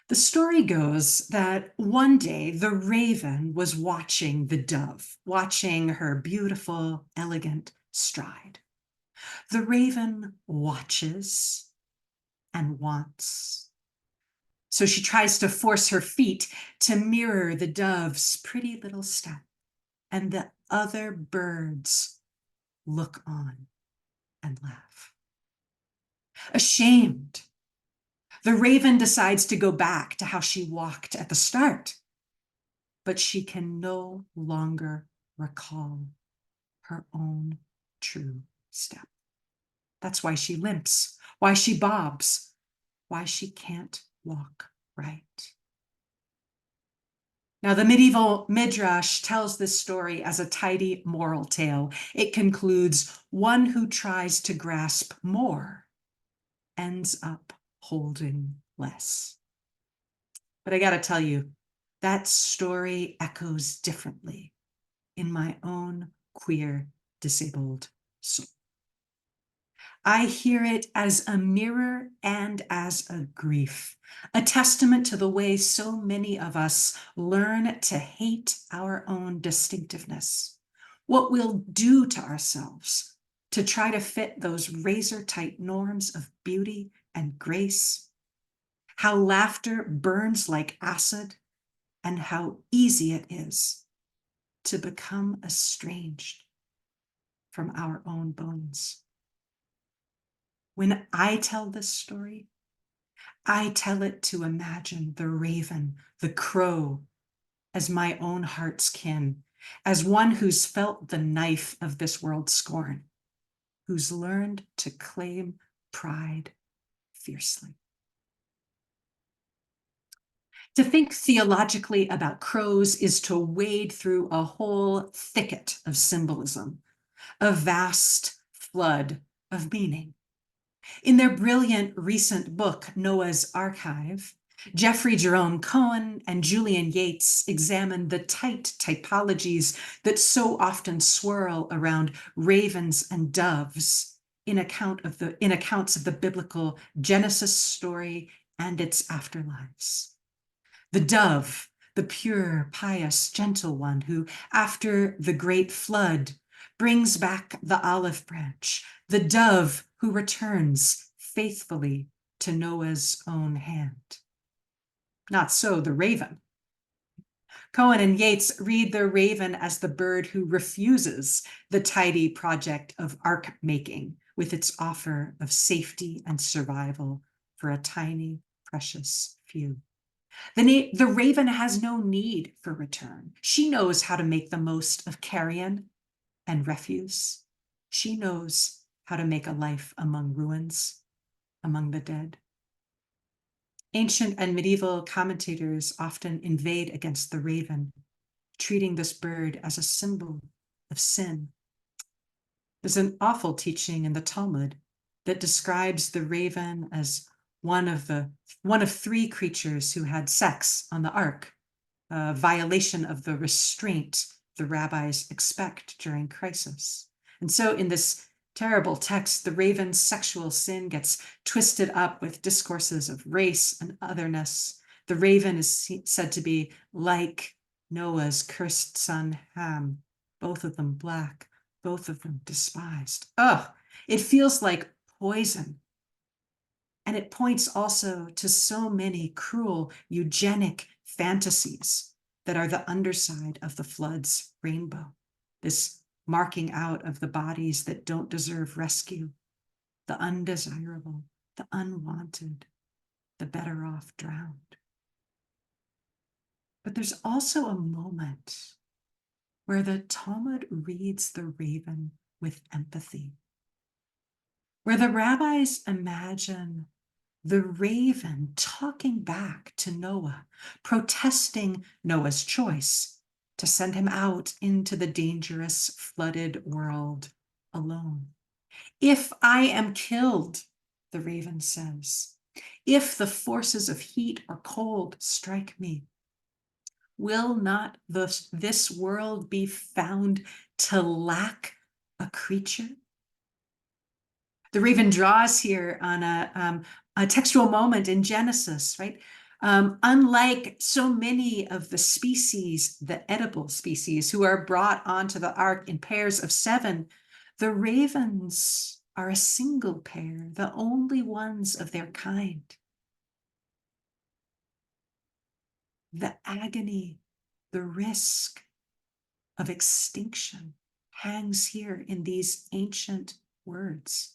The story goes that one day the raven was watching the dove, watching her beautiful, elegant stride. The raven watches and wants. So she tries to force her feet to mirror the dove's pretty little step, and the other birds look on and laugh. Ashamed, the raven decides to go back to how she walked at the start, but she can no longer recall her own true step. That's why she limps, why she bobs, why she can't walk right. Now, the medieval Midrash tells this story as a tidy moral tale. It concludes, one who tries to grasp more ends up holding less. But I gotta tell you, that story echoes differently in my own queer, disabled soul. I hear it as a mirror and as a grief, a testament to the way so many of us learn to hate our own distinctiveness, what we'll do to ourselves to try to fit those razor-tight norms of beauty and grace, how laughter burns like acid, and how easy it is to become estranged from our own bones. When I tell this story, I tell it to imagine the raven, the crow, as my own heart's kin, as one who's felt the knife of this world's scorn, who's learned to claim pride fiercely. To think theologically about crows is to wade through a whole thicket of symbolism, a vast flood of meaning. In their brilliant recent book, Noah's Archive, Jeffrey Jerome Cohen and Julian Yates examine the tight typologies that so often swirl around ravens and doves in accounts of the biblical Genesis story and its afterlives. The dove, the pure, pious, gentle one who, after the great flood, brings back the olive branch, the dove who returns faithfully to Noah's own hand. Not so the raven. Cohen and Yates read the raven as the bird who refuses the tidy project of ark making with its offer of safety and survival for a tiny, precious few. The raven has no need for return. She knows how to make the most of carrion and refuse. She knows how to make a life among ruins, among the dead. Ancient and medieval commentators often inveigh against the raven, treating this bird as a symbol of sin. There's an awful teaching in the Talmud that describes the raven as one of three creatures who had sex on the ark, a violation of the restraint the rabbis expect during crisis. And so in this terrible text, the raven's sexual sin gets twisted up with discourses of race and otherness. The raven is said to be like Noah's cursed son Ham, both of them black, both of them despised. Ugh, it feels like poison. And it points also to so many cruel eugenic fantasies that are the underside of the flood's rainbow. This marking out of the bodies that don't deserve rescue, the undesirable, the unwanted, the better off drowned. But there's also a moment where the Talmud reads the raven with empathy, where the rabbis imagine the raven talking back to Noah, protesting Noah's choice to send him out into the dangerous flooded world alone. If I am killed, the raven says, if the forces of heat or cold strike me, will not this world be found to lack a creature? The raven draws here on a textual moment in Genesis, right? Unlike so many of the species, the edible species, who are brought onto the ark in pairs of 7, the ravens are a single pair, the only ones of their kind. The agony, the risk of extinction hangs here in these ancient words.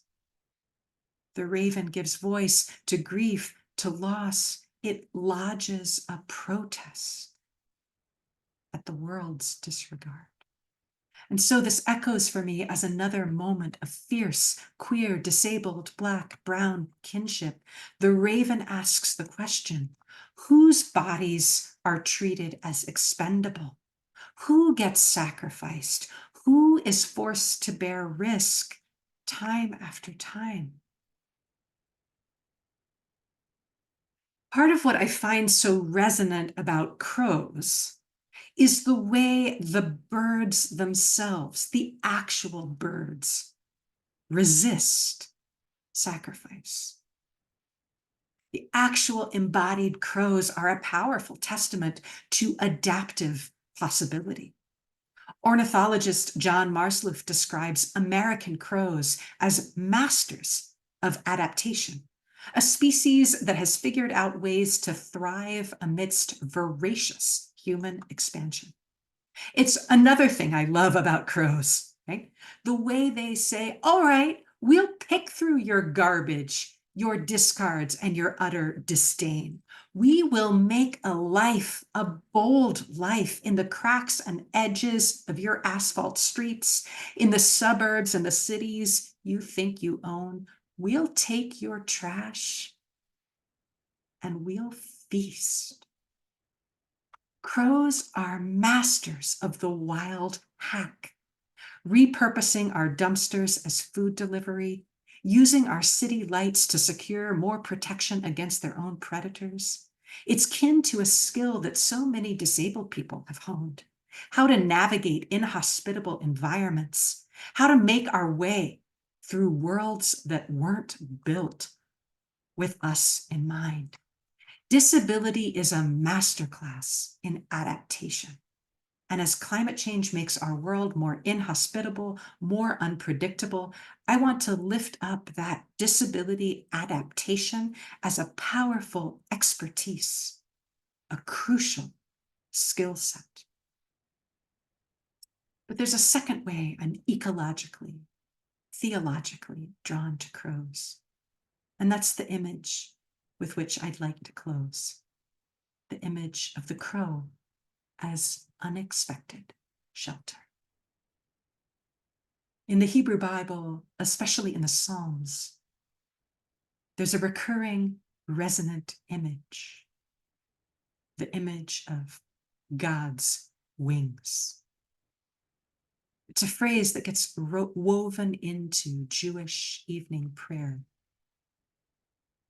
The raven gives voice to grief, to loss. It lodges a protest at the world's disregard. And so this echoes for me as another moment of fierce, queer, disabled, black, brown kinship. The raven asks the question, whose bodies are treated as expendable? Who gets sacrificed? Who is forced to bear risk time after time? Part of what I find so resonant about crows is the way the birds themselves, the actual birds, resist sacrifice. The actual embodied crows are a powerful testament to adaptive possibility. Ornithologist John Marsluff describes American crows as masters of adaptation, a species that has figured out ways to thrive amidst voracious human expansion. It's another thing I love about crows, right? The way they say, all right, we'll pick through your garbage, your discards, and your utter disdain. We will make a life, a bold life in the cracks and edges of your asphalt streets, in the suburbs and the cities you think you own. We'll take your trash and we'll feast. Crows are masters of the wild hack, repurposing our dumpsters as food delivery, using our city lights to secure more protection against their own predators. It's kin to a skill that so many disabled people have honed, how to navigate inhospitable environments, how to make our way through worlds that weren't built with us in mind. Disability is a masterclass in adaptation. And as climate change makes our world more inhospitable, more unpredictable, I want to lift up that disability adaptation as a powerful expertise. a crucial skill set. But there's a second way I'm ecologically, theologically drawn to crows. And that's the image with which I'd like to close. The image of the crow as unexpected shelter. In the Hebrew Bible, especially in the Psalms, there's a recurring resonant image, the image of God's wings. It's a phrase that gets woven into Jewish evening prayer.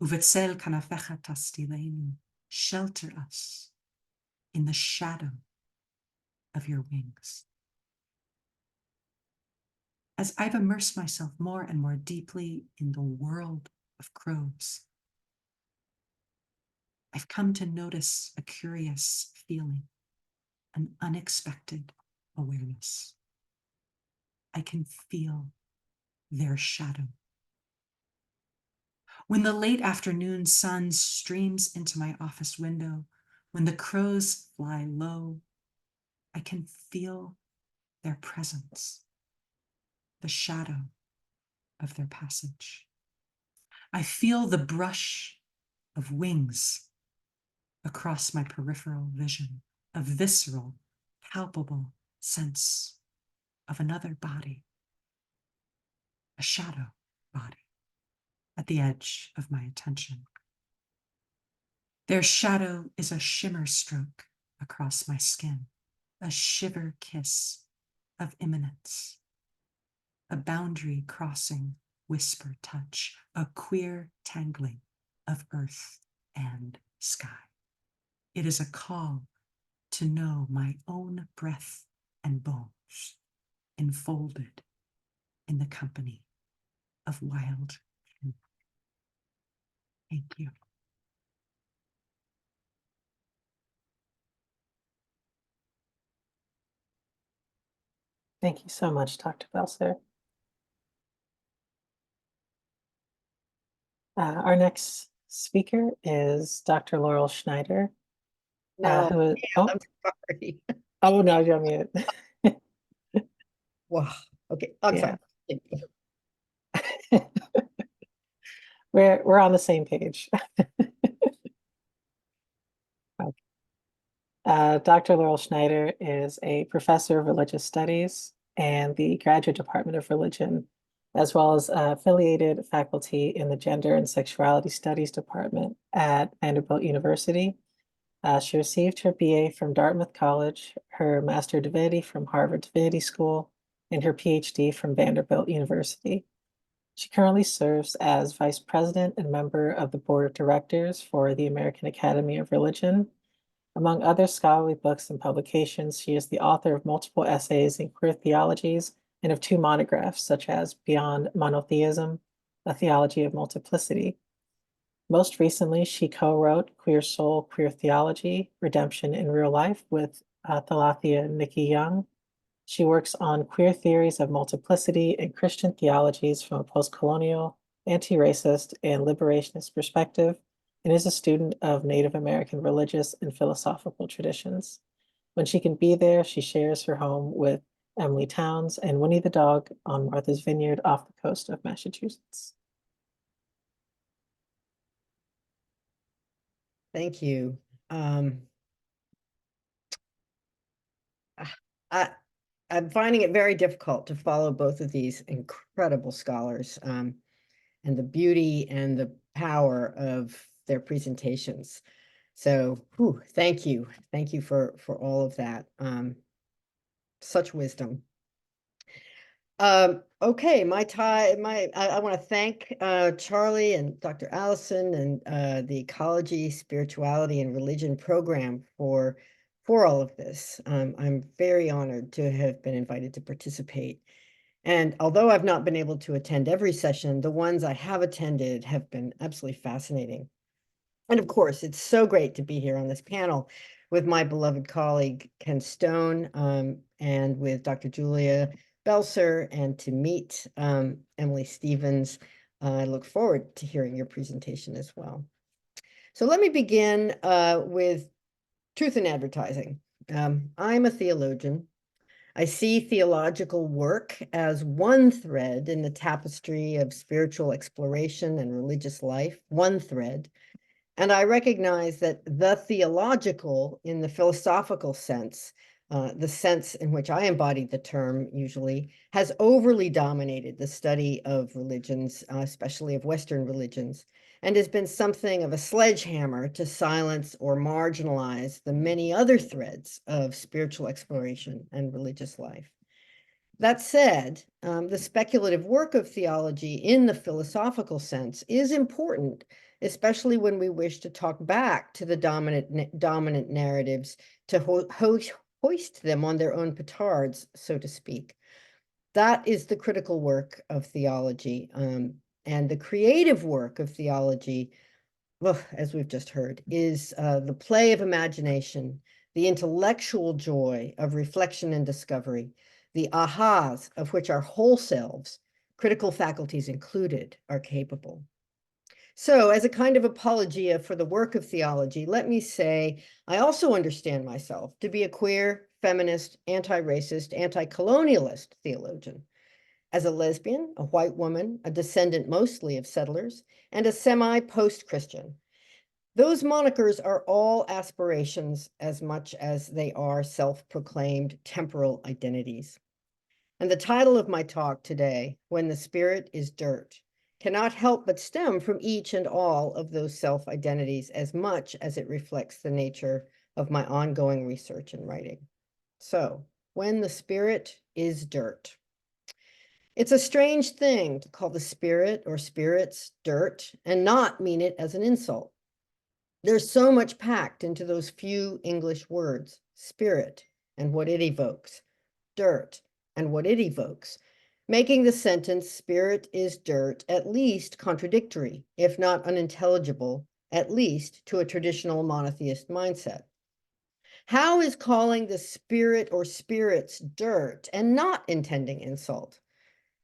Uvetzel kanafecha tastilenu, shelter us in the shadow of your wings. As I've immersed myself more and more deeply in the world of crows, I've come to notice a curious feeling, an unexpected awareness. I can feel their shadow. When the late afternoon sun streams into my office window, when the crows fly low, I can feel their presence, the shadow of their passage. I feel the brush of wings across my peripheral vision, a visceral, palpable sense of another body, a shadow body at the edge of my attention. Their shadow is a shimmer stroke across my skin, a shiver kiss of imminence, a boundary crossing whisper touch, a queer tangling of earth and sky. It is a call to know my own breath and bones enfolded in the company of wild. Thank you. Thank you so much, Dr. Belser. Our next speaker is Dr. Laurel Schneider. No, Who is, I'm sorry. oh, no, you're mute. Wow. Okay, I'm Yeah. sorry. We're on the same page. Dr. Laurel Schneider is a professor of religious studies and the Graduate Department of Religion, as well as affiliated faculty in the Gender and Sexuality Studies Department at Vanderbilt University. She received her BA from Dartmouth College, her Master of Divinity from Harvard Divinity School, and her PhD from Vanderbilt University. She currently serves as Vice President and member of the Board of Directors for the American Academy of Religion. Among other scholarly books and publications, she is the author of multiple essays in queer theologies and of 2 monographs, such as Beyond Monotheism, A Theology of Multiplicity. Most recently, she co-wrote Queer Soul, Queer Theology, Redemption in Real Life with Thalathia Nikki Young. She works on queer theories of multiplicity and Christian theologies from a post-colonial, anti-racist, and liberationist perspective, and is a student of Native American religious and philosophical traditions. When she can be there, she shares her home with Emily Towns and Winnie the dog on Martha's Vineyard off the coast of Massachusetts. Thank you. I'm finding it very difficult to follow both of these incredible scholars and the beauty and the power of their presentations. So, thank you. Thank you for all of that. Such wisdom. Okay, I want to thank Charlie and Dr. Allison and the Ecology, Spirituality, and Religion program for all of this. I'm very honored to have been invited to participate. And although I've not been able to attend every session, the ones I have attended have been absolutely fascinating. And of course, it's so great to be here on this panel with my beloved colleague, Ken Stone, and with Dr. Julia Belser, and to meet Emily Stevens. I look forward to hearing your presentation as well. So let me begin with Truth in advertising. I'm a theologian. I see theological work as one thread in the tapestry of spiritual exploration and religious life, one thread. And I recognize that the theological, in the philosophical sense, the sense in which I embody the term usually, has overly dominated the study of religions, especially of Western religions, and has been something of a sledgehammer to silence or marginalize the many other threads of spiritual exploration and religious life. That said, the speculative work of theology in the philosophical sense is important, especially when we wish to talk back to the dominant narratives, to hoist them on their own petards, so to speak. That is the critical work of theology, and the creative work of theology, well, as we've just heard, is the play of imagination, the intellectual joy of reflection and discovery, the ahas of which our whole selves, critical faculties included, are capable. So, as a kind of apologia for the work of theology, let me say I also understand myself to be a queer, feminist, anti-racist, anti-colonialist theologian. As a lesbian, a white woman, a descendant mostly of settlers, and a semi-post-Christian. Those monikers are all aspirations as much as they are self-proclaimed temporal identities. And the title of my talk today, When the Spirit is Dirt, cannot help but stem from each and all of those self-identities as much as it reflects the nature of my ongoing research and writing. So, when the spirit is dirt. It's a strange thing to call the spirit or spirits dirt and not mean it as an insult. There's so much packed into those few English words, spirit and what it evokes, dirt and what it evokes, making the sentence spirit is dirt at least contradictory, if not unintelligible, at least to a traditional monotheist mindset. How is calling the spirit or spirits dirt and not intending insult?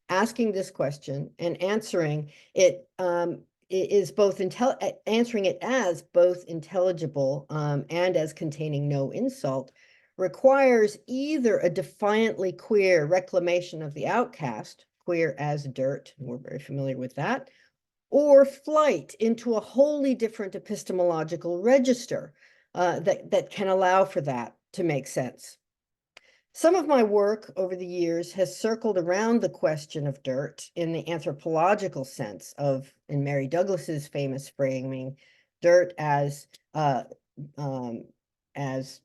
Asking this question and answering it is both answering it as both intelligible and as containing no insult requires either a defiantly queer reclamation of the outcast, queer as dirt, and we're very familiar with that, or flight into a wholly different epistemological register that can allow for that to make sense. Some of my work over the years has circled around the question of dirt in the anthropological sense of, in Mary Douglas's famous framing, dirt as a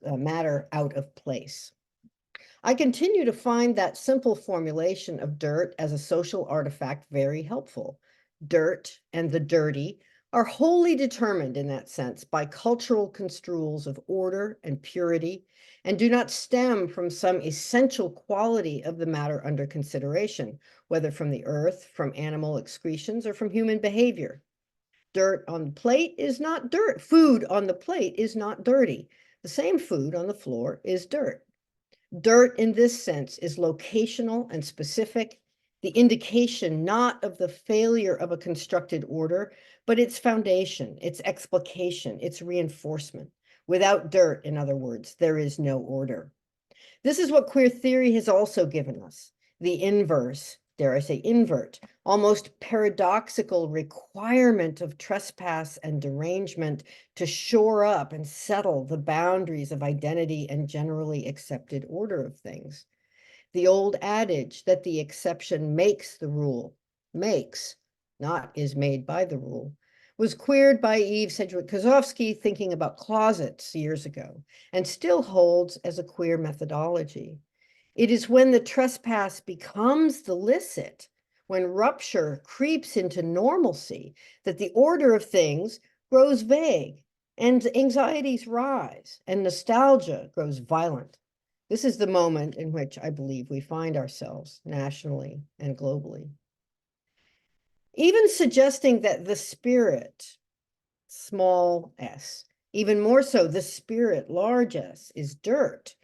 matter out of place. I continue to find that simple formulation of dirt as a social artifact very helpful. Dirt and the dirty are wholly determined in that sense by cultural construals of order and purity, and do not stem from some essential quality of the matter under consideration, whether from the earth, from animal excretions, or from human behavior. Dirt on the plate is not dirt. Food on the plate is not dirty. The same food on the floor is dirt. Dirt in this sense is locational and specific, the indication not of the failure of a constructed order, but its foundation, its explication, its reinforcement. Without dirt, in other words, there is no order. This is what queer theory has also given us, the inverse, dare I say invert, almost paradoxical requirement of trespass and derangement to shore up and settle the boundaries of identity and generally accepted order of things. The old adage that the exception makes the rule, makes, not is made by the rule, was queered by Eve Sedgwick-Kozofsky thinking about closets years ago, and still holds as a queer methodology. It is when the trespass becomes the licit, when rupture creeps into normalcy, that the order of things grows vague, and anxieties rise, and nostalgia grows violent. This is the moment in which I believe we find ourselves nationally and globally. Even suggesting that the spirit, small s, even more so, the spirit, large S, is dirt,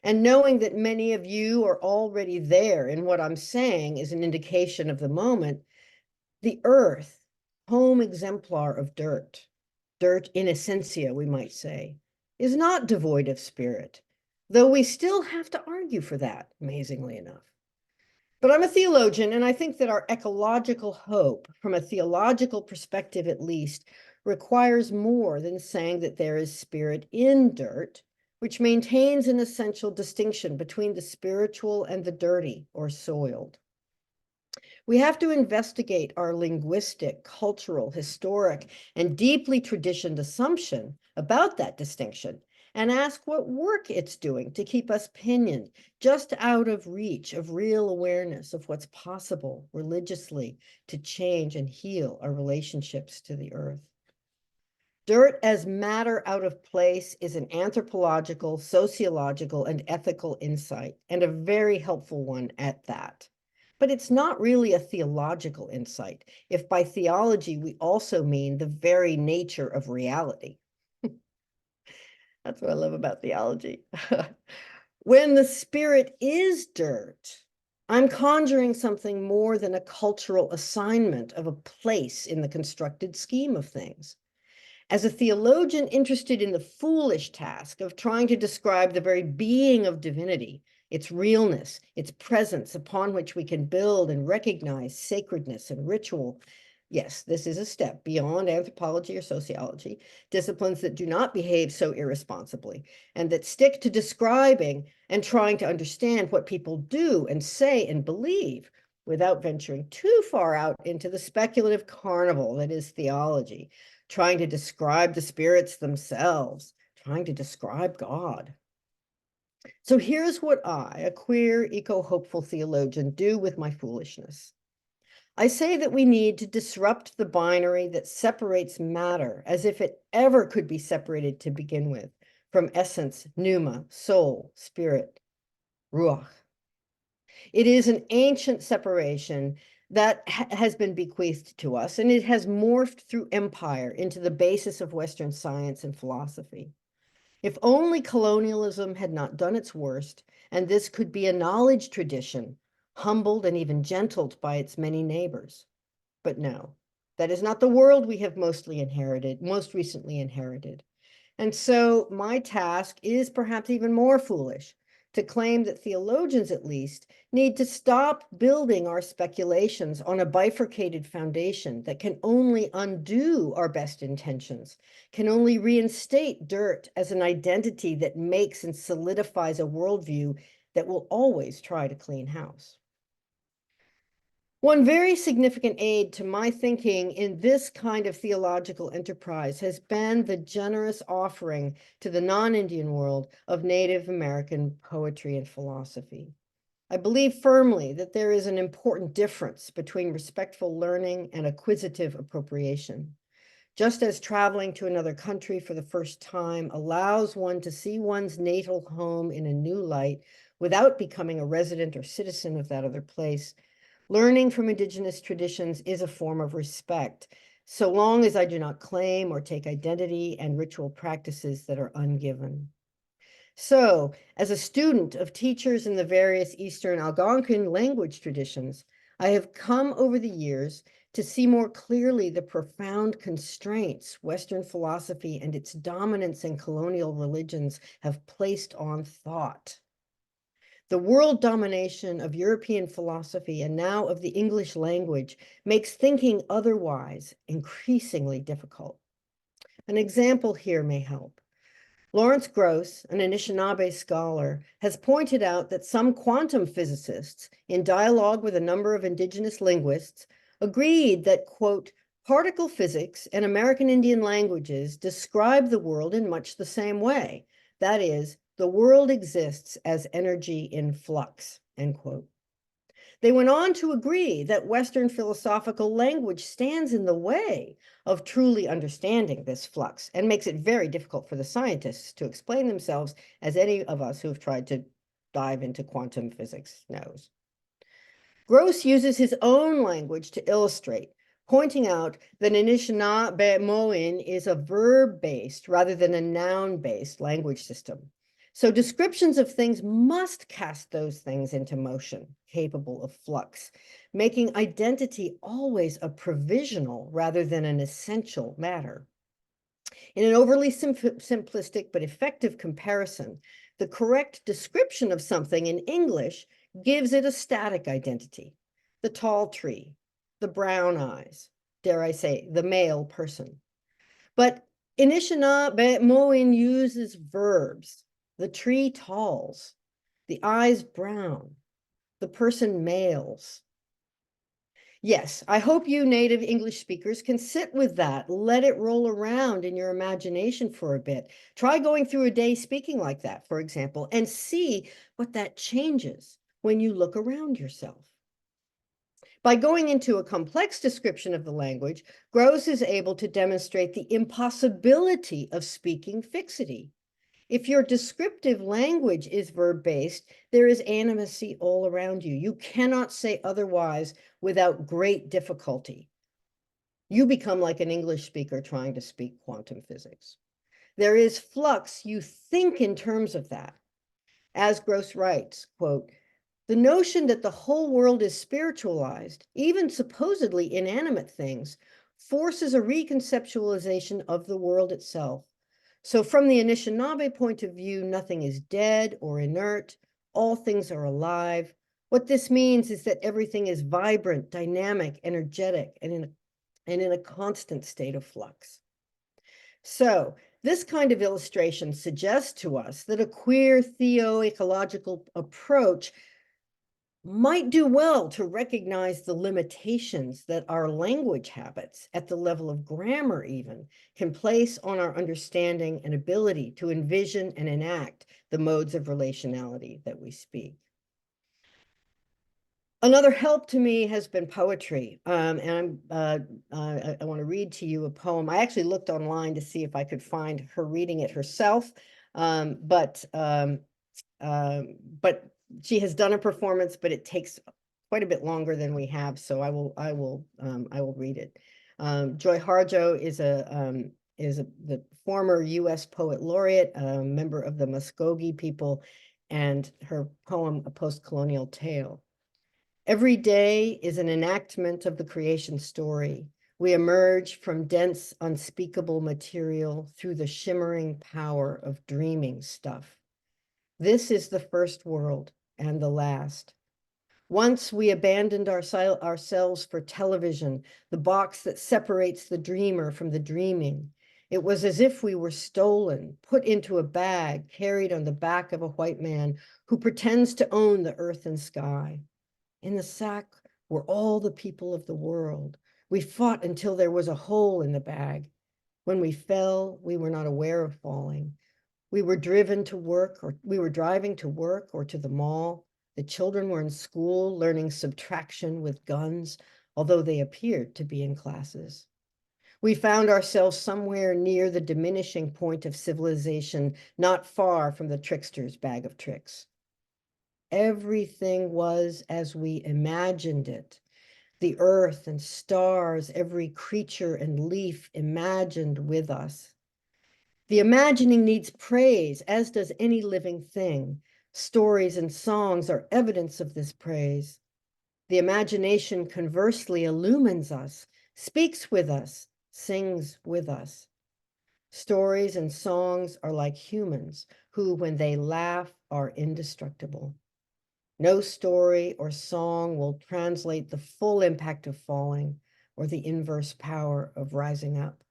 and knowing that many of you are already there in what I'm saying is an indication of the moment, the earth, home exemplar of dirt, dirt in essentia, we might say, is not devoid of spirit, though we still have to argue for that, amazingly enough. But I'm a theologian, and I think that our ecological hope, from a theological perspective at least, requires more than saying that there is spirit in dirt, which maintains an essential distinction between the spiritual and the dirty or soiled. We have to investigate our linguistic, cultural, historic, and deeply traditioned assumption about that distinction and ask what work it's doing to keep us pinioned just out of reach of real awareness of what's possible religiously to change and heal our relationships to the earth. Dirt as matter out of place is an anthropological, sociological, and ethical insight, and a very helpful one at that. But it's not really a theological insight, if by theology we also mean the very nature of reality. That's what I love about theology. When the spirit is dirt, I'm conjuring something more than a cultural assignment of a place in the constructed scheme of things. As a theologian interested in the foolish task of trying to describe the very being of divinity, its realness, its presence upon which we can build and recognize sacredness and ritual, yes, this is a step beyond anthropology or sociology, disciplines that do not behave so irresponsibly and that stick to describing and trying to understand what people do and say and believe without venturing too far out into the speculative carnival that is theology, trying to describe the spirits themselves, trying to describe God. So here's what I, a queer, eco-hopeful theologian, do with my foolishness. I say that we need to disrupt the binary that separates matter, as if it ever could be separated to begin with, from essence, pneuma, soul, spirit, ruach. It is an ancient separation that has been bequeathed to us, and it has morphed through empire into the basis of Western science and philosophy. If only colonialism had not done its worst, and this could be a knowledge tradition, humbled and even gentled by its many neighbors. But no, that is not the world we have most recently inherited. And so my task is perhaps even more foolish, to claim that theologians, at least, need to stop building our speculations on a bifurcated foundation that can only undo our best intentions, can only reinstate dirt as an identity that makes and solidifies a worldview that will always try to clean house. One very significant aid to my thinking in this kind of theological enterprise has been the generous offering to the non-Indian world of Native American poetry and philosophy. I believe firmly that there is an important difference between respectful learning and acquisitive appropriation. Just as traveling to another country for the first time allows one to see one's natal home in a new light without becoming a resident or citizen of that other place, learning from indigenous traditions is a form of respect, so long as I do not claim or take identity and ritual practices that are ungiven. So, as a student of teachers in the various Eastern Algonquin language traditions, I have come over the years to see more clearly the profound constraints Western philosophy and its dominance in colonial religions have placed on thought. The world domination of European philosophy and now of the English language makes thinking otherwise increasingly difficult. An example here may help. Lawrence Gross, an Anishinaabe scholar, has pointed out that some quantum physicists, in dialogue with a number of indigenous linguists, agreed that, quote, particle physics and American Indian languages describe the world in much the same way. That is, the world exists as energy in flux, end quote. They went on to agree that Western philosophical language stands in the way of truly understanding this flux and makes it very difficult for the scientists to explain themselves, as any of us who have tried to dive into quantum physics knows. Gross uses his own language to illustrate, pointing out that Anishinaabe is a verb-based rather than a noun-based language system. So descriptions of things must cast those things into motion, capable of flux, making identity always a provisional rather than an essential matter. In an overly simplistic but effective comparison, the correct description of something in English gives it a static identity. The tall tree, the brown eyes, dare I say, the male person. But Anishinaabe uses verbs. The tree talls, the eyes brown, the person males. Yes, I hope you native English speakers can sit with that. Let it roll around in your imagination for a bit. Try going through a day speaking like that, for example, and see what that changes when you look around yourself. By going into a complex description of the language, Gross is able to demonstrate the impossibility of speaking fixity. If your descriptive language is verb-based, there is animacy all around you. You cannot say otherwise without great difficulty. You become like an English speaker trying to speak quantum physics. There is flux. You think in terms of that. As Gross writes, quote, the notion that the whole world is spiritualized, even supposedly inanimate things, forces a reconceptualization of the world itself. So from the Anishinaabe point of view, nothing is dead or inert. All things are alive. What this means is that everything is vibrant, dynamic, energetic, and in a constant state of flux. So this kind of illustration suggests to us that a queer theo-ecological approach might do well to recognize the limitations that our language habits, at the level of grammar even, can place on our understanding and ability to envision and enact the modes of relationality that we speak. Another help to me has been poetry, and I want to read to you a poem. I actually looked online to see if I could find her reading it herself, but she has done a performance, but it takes quite a bit longer than we have, so I will read it. Joy Harjo is the former U.S. poet laureate, a member of the Muskogee people, and her poem, A Post-Colonial Tale. Every day is an enactment of the creation story. We emerge from dense, unspeakable material through the shimmering power of dreaming stuff. This is the first world and the last. Once we abandoned ourselves for television, the box that separates the dreamer from the dreaming. It was as if we were stolen, put into a bag, carried on the back of a white man who pretends to own the earth and sky. In the sack were all the people of the world. We fought until there was a hole in the bag. When we fell, we were not aware of falling. We were driven to work, or we were driving to work or to the mall. The children were in school learning subtraction with guns, although they appeared to be in classes. We found ourselves somewhere near the diminishing point of civilization, not far from the trickster's bag of tricks. Everything was as we imagined it. The earth and stars, every creature and leaf imagined with us. The imagining needs praise, as does any living thing. Stories and songs are evidence of this praise. The imagination conversely illumines us, speaks with us, sings with us. Stories and songs are like humans who, when they laugh, are indestructible. No story or song will translate the full impact of falling or the inverse power of rising up,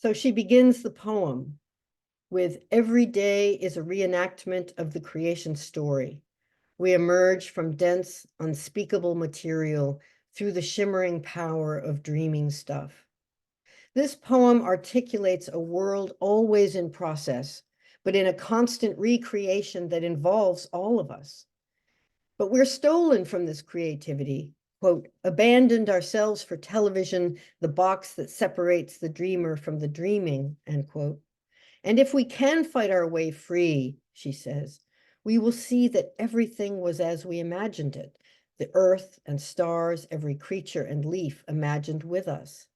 So she begins the poem with, every day is a reenactment of the creation story. We emerge from dense, unspeakable material through the shimmering power of dreaming stuff. This poem articulates a world always in process, but in a constant recreation that involves all of us. But we're stolen from this creativity, quote, abandoned ourselves for television, the box that separates the dreamer from the dreaming, end quote. And if we can fight our way free, she says, we will see that everything was as we imagined it, the earth and stars, every creature and leaf imagined with us.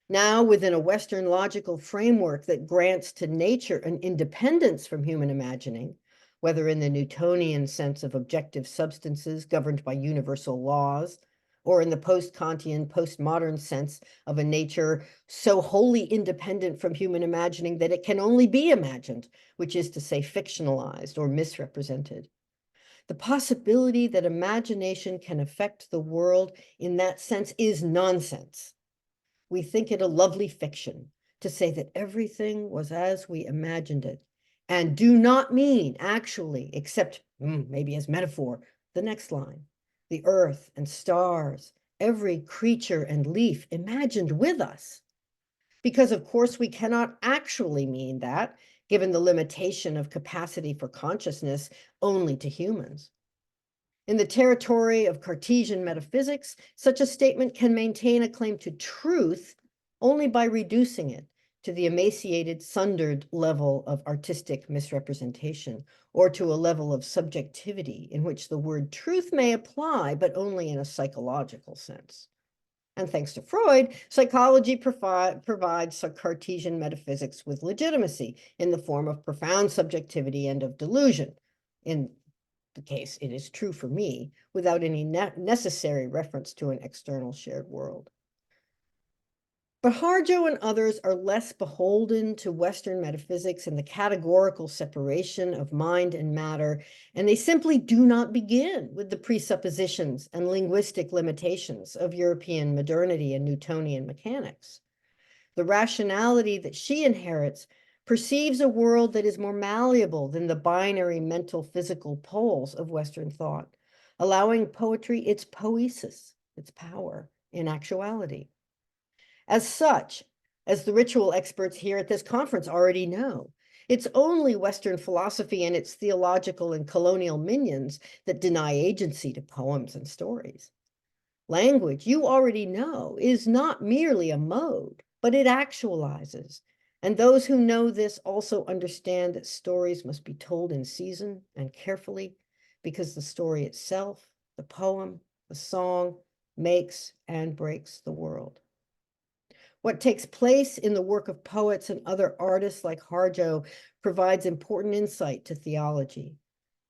Now, within a Western logical framework that grants to nature an independence from human imagining, whether in the Newtonian sense of objective substances governed by universal laws, or in the post-Kantian, postmodern sense of a nature so wholly independent from human imagining that it can only be imagined, which is to say fictionalized or misrepresented. The possibility that imagination can affect the world in that sense is nonsense. We think it a lovely fiction to say that everything was as we imagined it, and do not mean actually, except maybe as metaphor, the next line. The earth and stars, every creature and leaf imagined with us. Because of course we cannot actually mean that, given the limitation of capacity for consciousness only to humans. In the territory of Cartesian metaphysics, such a statement can maintain a claim to truth only by reducing it to the emaciated, sundered level of artistic misrepresentation, or to a level of subjectivity in which the word truth may apply, but only in a psychological sense. And thanks to Freud, psychology provides Cartesian metaphysics with legitimacy in the form of profound subjectivity and of delusion. In the case, it is true for me, without any necessary reference to an external shared world. But Harjo and others are less beholden to Western metaphysics and the categorical separation of mind and matter, and they simply do not begin with the presuppositions and linguistic limitations of European modernity and Newtonian mechanics. The rationality that she inherits perceives a world that is more malleable than the binary mental physical poles of Western thought, allowing poetry its poesis, its power in actuality. As such, as the ritual experts here at this conference already know, it's only Western philosophy and its theological and colonial minions that deny agency to poems and stories. Language, you already know, is not merely a mode, but it actualizes. And those who know this also understand that stories must be told in season and carefully, because the story itself, the poem, the song, makes and breaks the world. What takes place in the work of poets and other artists like Harjo provides important insight to theology.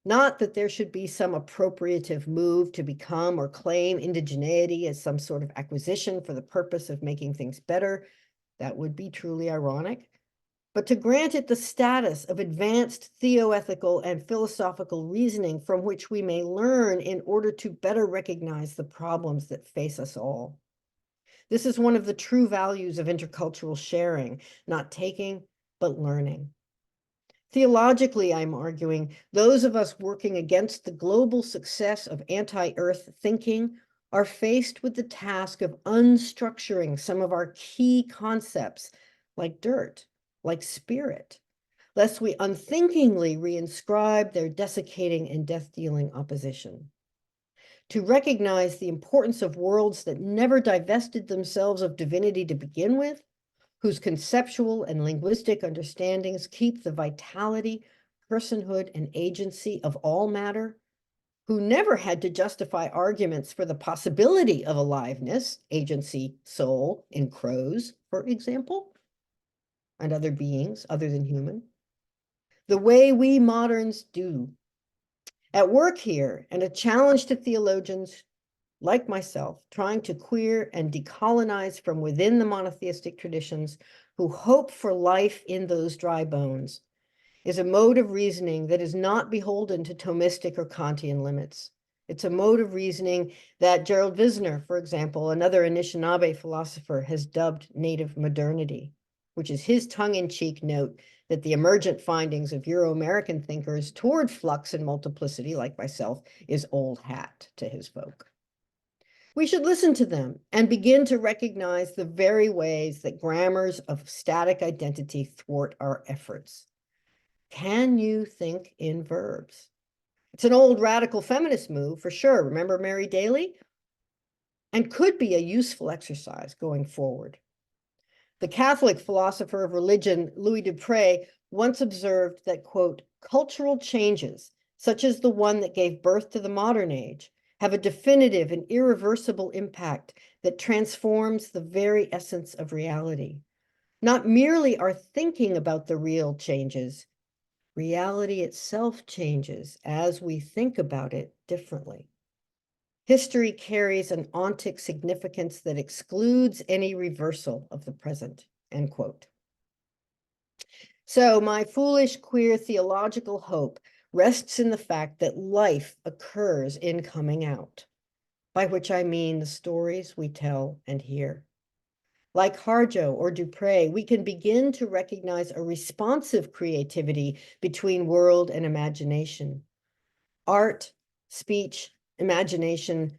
Not that there should be some appropriative move to become or claim indigeneity as some sort of acquisition for the purpose of making things better. That would be truly ironic. But to grant it the status of advanced theoethical and philosophical reasoning from which we may learn in order to better recognize the problems that face us all. This is one of the true values of intercultural sharing, not taking, but learning. Theologically, I'm arguing, those of us working against the global success of anti-Earth thinking are faced with the task of unstructuring some of our key concepts, like dirt, like spirit, lest we unthinkingly reinscribe their desiccating and death-dealing opposition. To recognize the importance of worlds that never divested themselves of divinity to begin with, whose conceptual and linguistic understandings keep the vitality, personhood, and agency of all matter, who never had to justify arguments for the possibility of aliveness, agency, soul, in crows, for example, and other beings other than human, the way we moderns do. At work here, and a challenge to theologians like myself, trying to queer and decolonize from within the monotheistic traditions who hope for life in those dry bones, is a mode of reasoning that is not beholden to Thomistic or Kantian limits. It's a mode of reasoning that Gerald Wisner, for example, another Anishinaabe philosopher, has dubbed native modernity, which is his tongue-in-cheek note that the emergent findings of Euro-American thinkers toward flux and multiplicity, like myself, is old hat to his folk. We should listen to them and begin to recognize the very ways that grammars of static identity thwart our efforts. Can you think in verbs? It's an old radical feminist move for sure. Remember Mary Daly? And could be a useful exercise going forward. The Catholic philosopher of religion, Louis Dupré, once observed that, quote, cultural changes, such as the one that gave birth to the modern age, have a definitive and irreversible impact that transforms the very essence of reality. Not merely our thinking about the real changes, reality itself changes as we think about it differently. History carries an ontic significance that excludes any reversal of the present, end quote. So my foolish queer theological hope rests in the fact that life occurs in coming out, by which I mean the stories we tell and hear. Like Harjo or Dupre, we can begin to recognize a responsive creativity between world and imagination. Art, speech, imagination,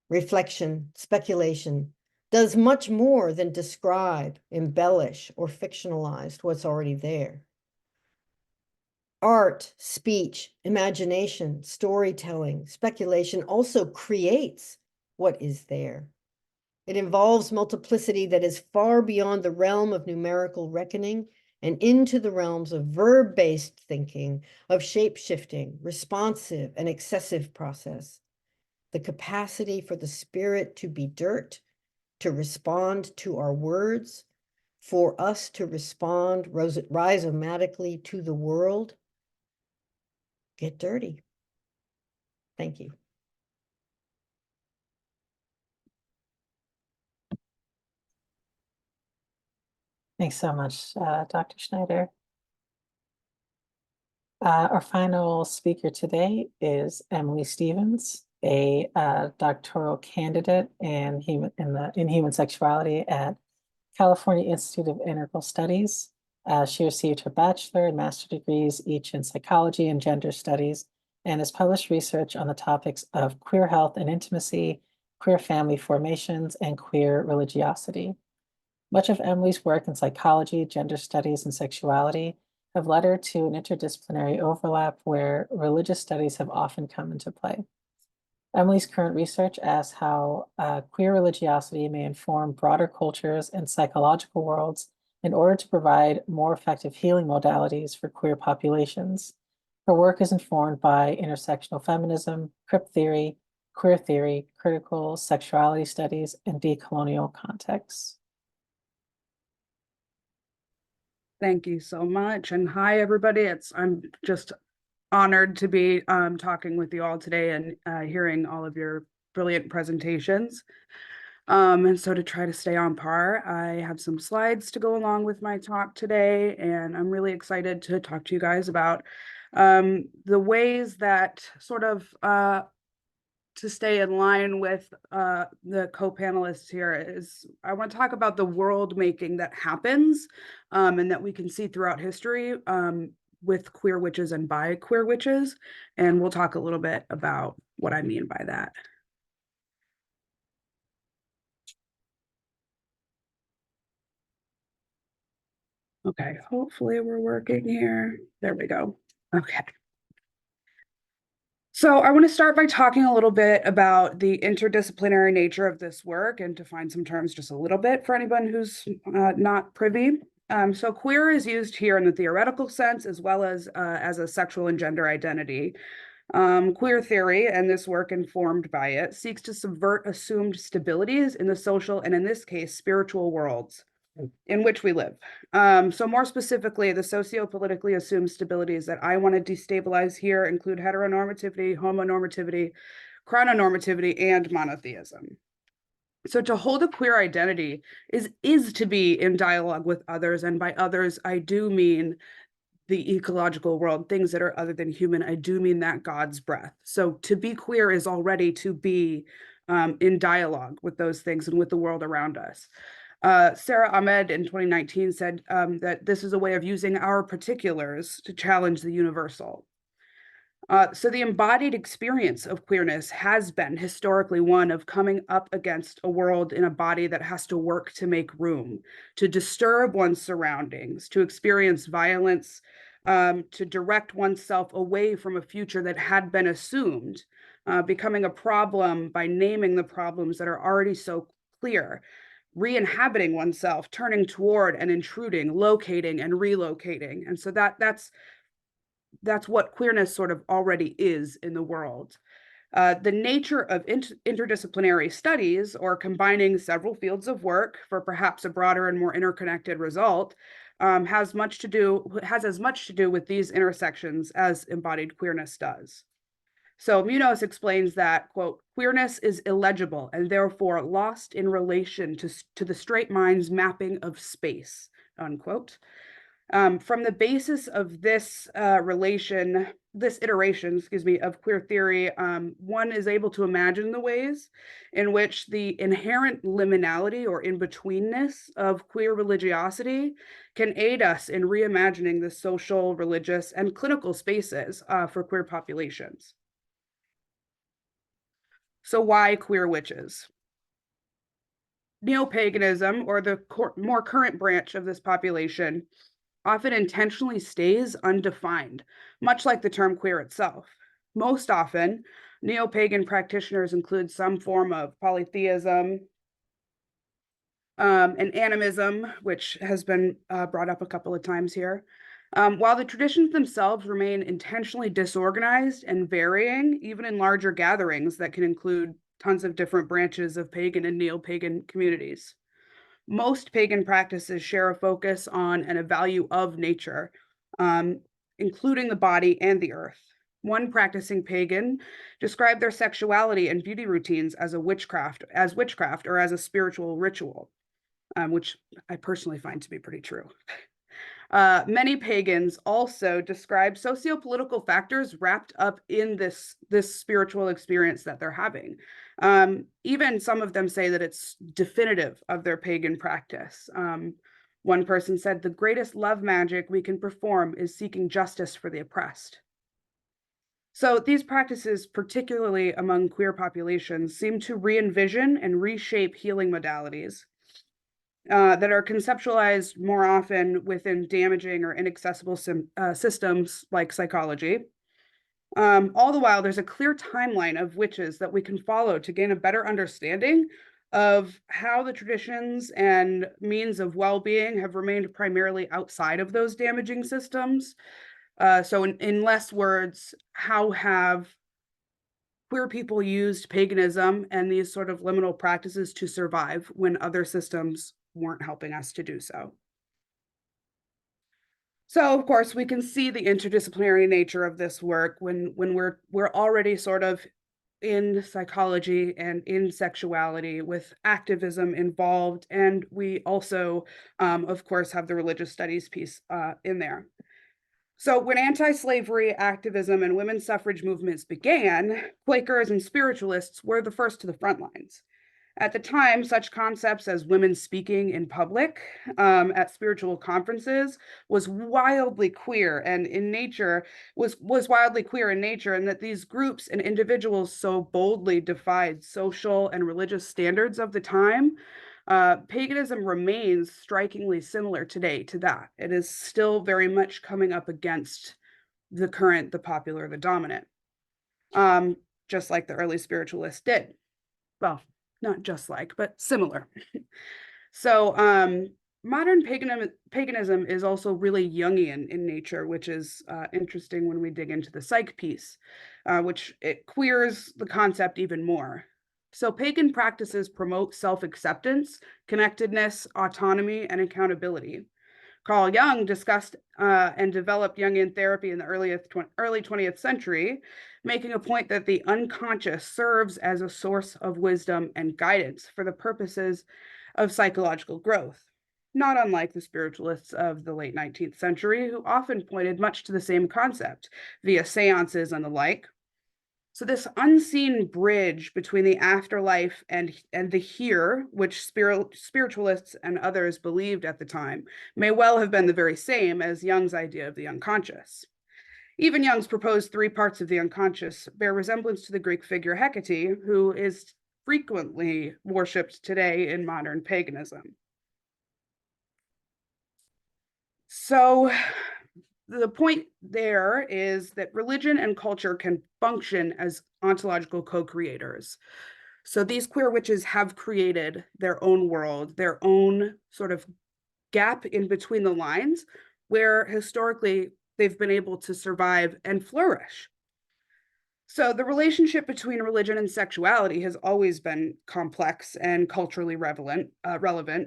reflection, speculation does much more than describe, embellish, or fictionalize what's already there. Art, speech, imagination, storytelling, speculation also creates what is there. It involves multiplicity that is far beyond the realm of numerical reckoning and into the realms of verb-based thinking, of shape-shifting, responsive, and excessive process. The capacity for the spirit to be dirt, to respond to our words, for us to respond rhizomatically to the world. Get dirty. Thank you. Thanks so much, Dr. Schneider. Our final speaker today is Emily Stevens, a doctoral candidate in human sexuality at California Institute of Integral Studies. She received her bachelor and master degrees, each in psychology and gender studies, and has published research on the topics of queer health and intimacy, queer family formations, and queer religiosity. Much of Emily's work in psychology, gender studies, and sexuality have led her to an interdisciplinary overlap where religious studies have often come into play. Emily's current research asks how queer religiosity may inform broader cultures and psychological worlds in order to provide more effective healing modalities for queer populations. Her work is informed by intersectional feminism, crypt theory, queer theory, critical sexuality studies, and decolonial contexts. Thank you so much. And hi, everybody. I'm just honored to be talking with you all today and hearing all of your brilliant presentations. And so to try to stay on par, I have some slides to go along with my talk today, and I'm really excited to talk to you guys about the ways that sort of to stay in line with the co-panelists here is I want to talk about the world making that happens and that we can see throughout history with queer witches and by queer witches. And we'll talk a little bit about what I mean by that. Okay, hopefully we're working here. There we go. Okay. So I want to start by talking a little bit about the interdisciplinary nature of this work and to find some terms just a little bit for anyone who's not privy. So queer is used here in the theoretical sense as well as a sexual and gender identity. Queer theory, and this work informed by it, seeks to subvert assumed stabilities in the social and, in this case, spiritual worlds in which we live. So more specifically, the socio-politically assumed stabilities that I want to destabilize here include heteronormativity, homonormativity, chrononormativity, and monotheism. So to hold a queer identity is to be in dialogue with others, and by others, I do mean the ecological world, things that are other than human. I do mean that God's breath. So to be queer is already to be in dialogue with those things and with the world around us. Sarah Ahmed in 2019 said that this is a way of using our particulars to challenge the universal. So the embodied experience of queerness has been historically one of coming up against a world in a body that has to work to make room, to disturb one's surroundings, to experience violence, to direct oneself away from a future that had been assumed, becoming a problem by naming the problems that are already so clear, re-inhabiting oneself, turning toward and intruding, locating and relocating. And so that's what queerness sort of already is in the world. The nature of interdisciplinary studies, or combining several fields of work for perhaps a broader and more interconnected result, has as much to do with these intersections as embodied queerness does. So Munoz explains that, quote, queerness is illegible and therefore lost in relation to the straight mind's mapping of space, unquote. From the basis of this iteration, of queer theory, one is able to imagine the ways in which the inherent liminality or in-betweenness of queer religiosity can aid us in reimagining the social, religious, and clinical spaces for queer populations. So why queer witches? Neo-paganism, or the more current branch of this population, often intentionally stays undefined, much like the term queer itself. Most often, neo-pagan practitioners include some form of polytheism and animism, which has been brought up a couple of times here. While the traditions themselves remain intentionally disorganized and varying, even in larger gatherings that can include tons of different branches of pagan and neo-pagan communities. Most pagan practices share a focus on and a value of nature, including the body and the earth. One practicing pagan described their sexuality and beauty routines as witchcraft or as a spiritual ritual, which I personally find to be pretty true. Many pagans also describe socio-political factors wrapped up in this spiritual experience that they're having. Even some of them say that it's definitive of their pagan practice. One person said, "The greatest love magic we can perform is seeking justice for the oppressed." So these practices, particularly among queer populations, seem to re-envision and reshape healing modalities that are conceptualized more often within damaging or inaccessible systems like psychology. All the while, there's a clear timeline of witches that we can follow to gain a better understanding of how the traditions and means of well-being have remained primarily outside of those damaging systems. So in less words, how have queer people used paganism and these sort of liminal practices to survive when other systems weren't helping us to do so? So, of course, we can see the interdisciplinary nature of this work when we're already sort of in psychology and in sexuality with activism involved, and we also, of course, have the religious studies piece in there. So when anti-slavery activism and women's suffrage movements began, Quakers and spiritualists were the first to the front lines. At the time, such concepts as women speaking in public at spiritual conferences was wildly queer and in nature, was wildly queer in nature, and that these groups and individuals so boldly defied social and religious standards of the time. Paganism remains strikingly similar today to that. It is still very much coming up against the current, the popular, the dominant, just like the early spiritualists did. Well, not just like, but similar. So modern paganism is also really Jungian in nature, which is interesting when we dig into the psych piece, which it queers the concept even more. So pagan practices promote self-acceptance, connectedness, autonomy, and accountability. Carl Jung discussed and developed Jungian therapy in the early 20th century, making a point that the unconscious serves as a source of wisdom and guidance for the purposes of psychological growth, not unlike the spiritualists of the late 19th century, who often pointed much to the same concept via seances and the like. So this unseen bridge between the afterlife and the here, which spiritualists and others believed at the time, may well have been the very same as Jung's idea of the unconscious. Even Jung's proposed three parts of the unconscious bear resemblance to the Greek figure Hecate, who is frequently worshipped today in modern paganism. So the point there is that religion and culture can function as ontological co-creators. So these queer witches have created their own world, their own sort of gap in between the lines, where historically they've been able to survive and flourish. So the relationship between religion and sexuality has always been complex and culturally relevant,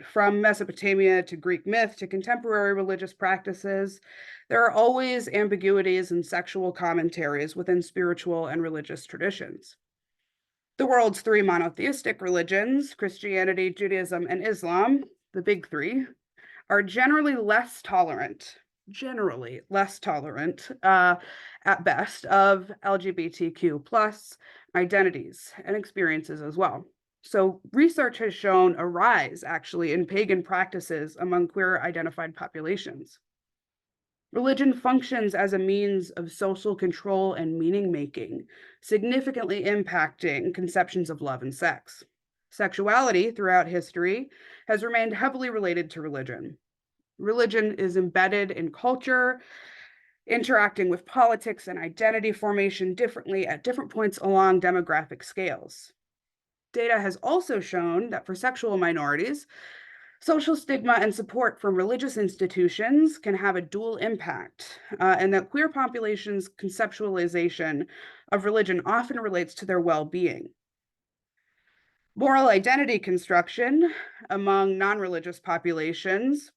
from Mesopotamia to Greek myth to contemporary religious practices. There are always ambiguities and sexual commentaries within spiritual and religious traditions. The world's three monotheistic religions, Christianity, Judaism, and Islam, the big three, are generally less tolerant at best of LGBTQ plus identities and experiences as well. So research has shown a rise actually in pagan practices among queer identified populations. Religion functions as a means of social control and meaning making, significantly impacting conceptions of love and sex. Sexuality throughout history has remained heavily related to religion. Religion is embedded in culture, interacting with politics and identity formation differently at different points along demographic scales. Data has also shown that for sexual minorities, social stigma and support from religious institutions can have a dual impact, and that queer populations' conceptualization of religion often relates to their well-being. Moral identity construction among non-religious populations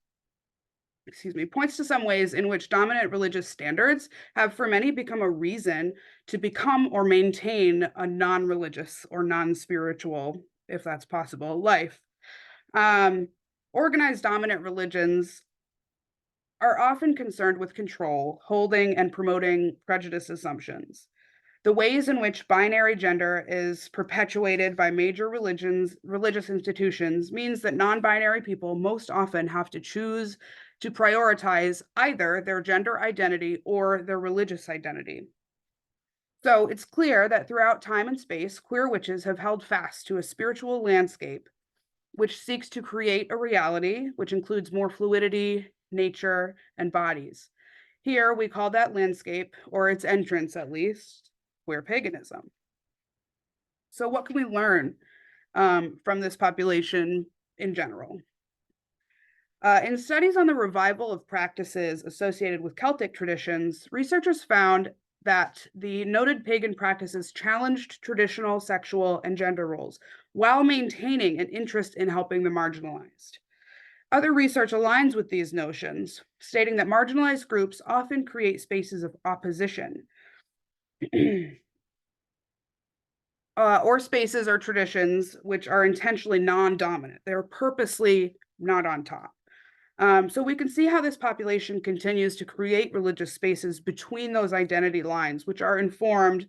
points to some ways in which dominant religious standards have for many become a reason to become or maintain a non-religious or non-spiritual, if that's possible, life. Organized dominant religions are often concerned with control, holding and promoting prejudice assumptions. The ways in which binary gender is perpetuated by major religious institutions means that non-binary people most often have to choose to prioritize either their gender identity or their religious identity. So it's clear that throughout time and space, queer witches have held fast to a spiritual landscape which seeks to create a reality which includes more fluidity, nature, and bodies. Here we call that landscape, or its entrance at least, queer paganism. So what can we learn from this population in general? In studies on the revival of practices associated with Celtic traditions, researchers found that the noted pagan practices challenged traditional sexual and gender roles while maintaining an interest in helping the marginalized. Other research aligns with these notions, stating that marginalized groups often create spaces of opposition or spaces or traditions which are intentionally non-dominant. They're purposely not on top. So we can see how this population continues to create religious spaces between those identity lines, which are informed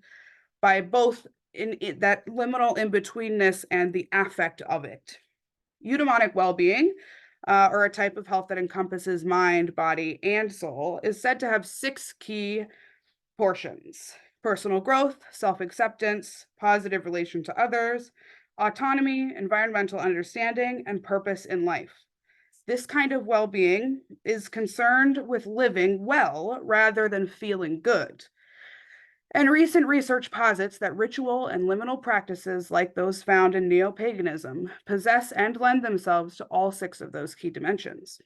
by both in that liminal in-betweenness and the affect of it. Eudaimonic well-being, or a type of health that encompasses mind, body, and soul, is said to have 6 key portions: personal growth, self-acceptance, positive relation to others, autonomy, environmental understanding, and purpose in life. This kind of well-being is concerned with living well rather than feeling good. And recent research posits that ritual and liminal practices like those found in neo-paganism possess and lend themselves to all 6 of those key dimensions.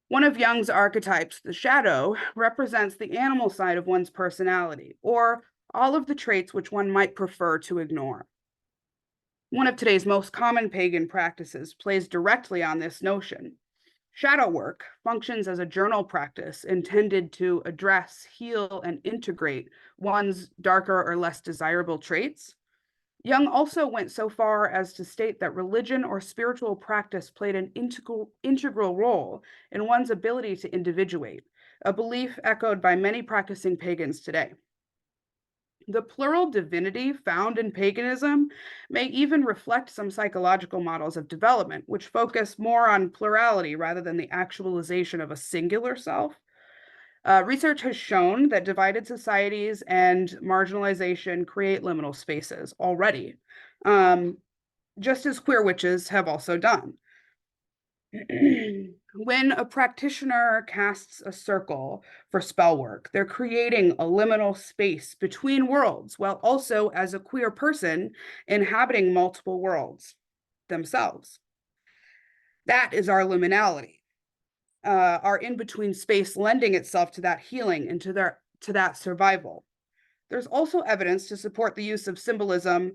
One of Jung's archetypes, the shadow, represents the animal side of one's personality, or all of the traits which one might prefer to ignore. One of today's most common pagan practices plays directly on this notion. Shadow work functions as a journal practice intended to address, heal, and integrate one's darker or less desirable traits. Jung also went so far as to state that religion or spiritual practice played an integral role in one's ability to individuate, a belief echoed by many practicing pagans today. The plural divinity found in paganism may even reflect some psychological models of development, which focus more on plurality rather than the actualization of a singular self. Research has shown that divided societies and marginalization create liminal spaces already, just as queer witches have also done. When a practitioner casts a circle for spell work, they're creating a liminal space between worlds, while also, as a queer person, inhabiting multiple worlds themselves. That is our liminality, our in-between space lending itself to that healing and to that survival. There's also evidence to support the use of symbolism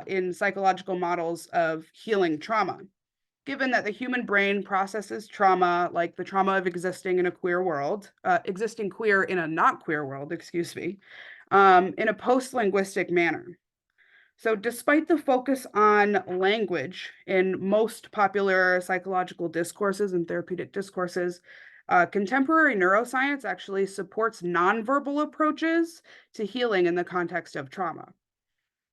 in psychological models of healing trauma. Given that the human brain processes trauma, like the trauma of existing in a queer world, existing queer in a not queer world, excuse me, in a post-linguistic manner. So despite the focus on language in most popular psychological discourses and therapeutic discourses, contemporary neuroscience actually supports nonverbal approaches to healing in the context of trauma.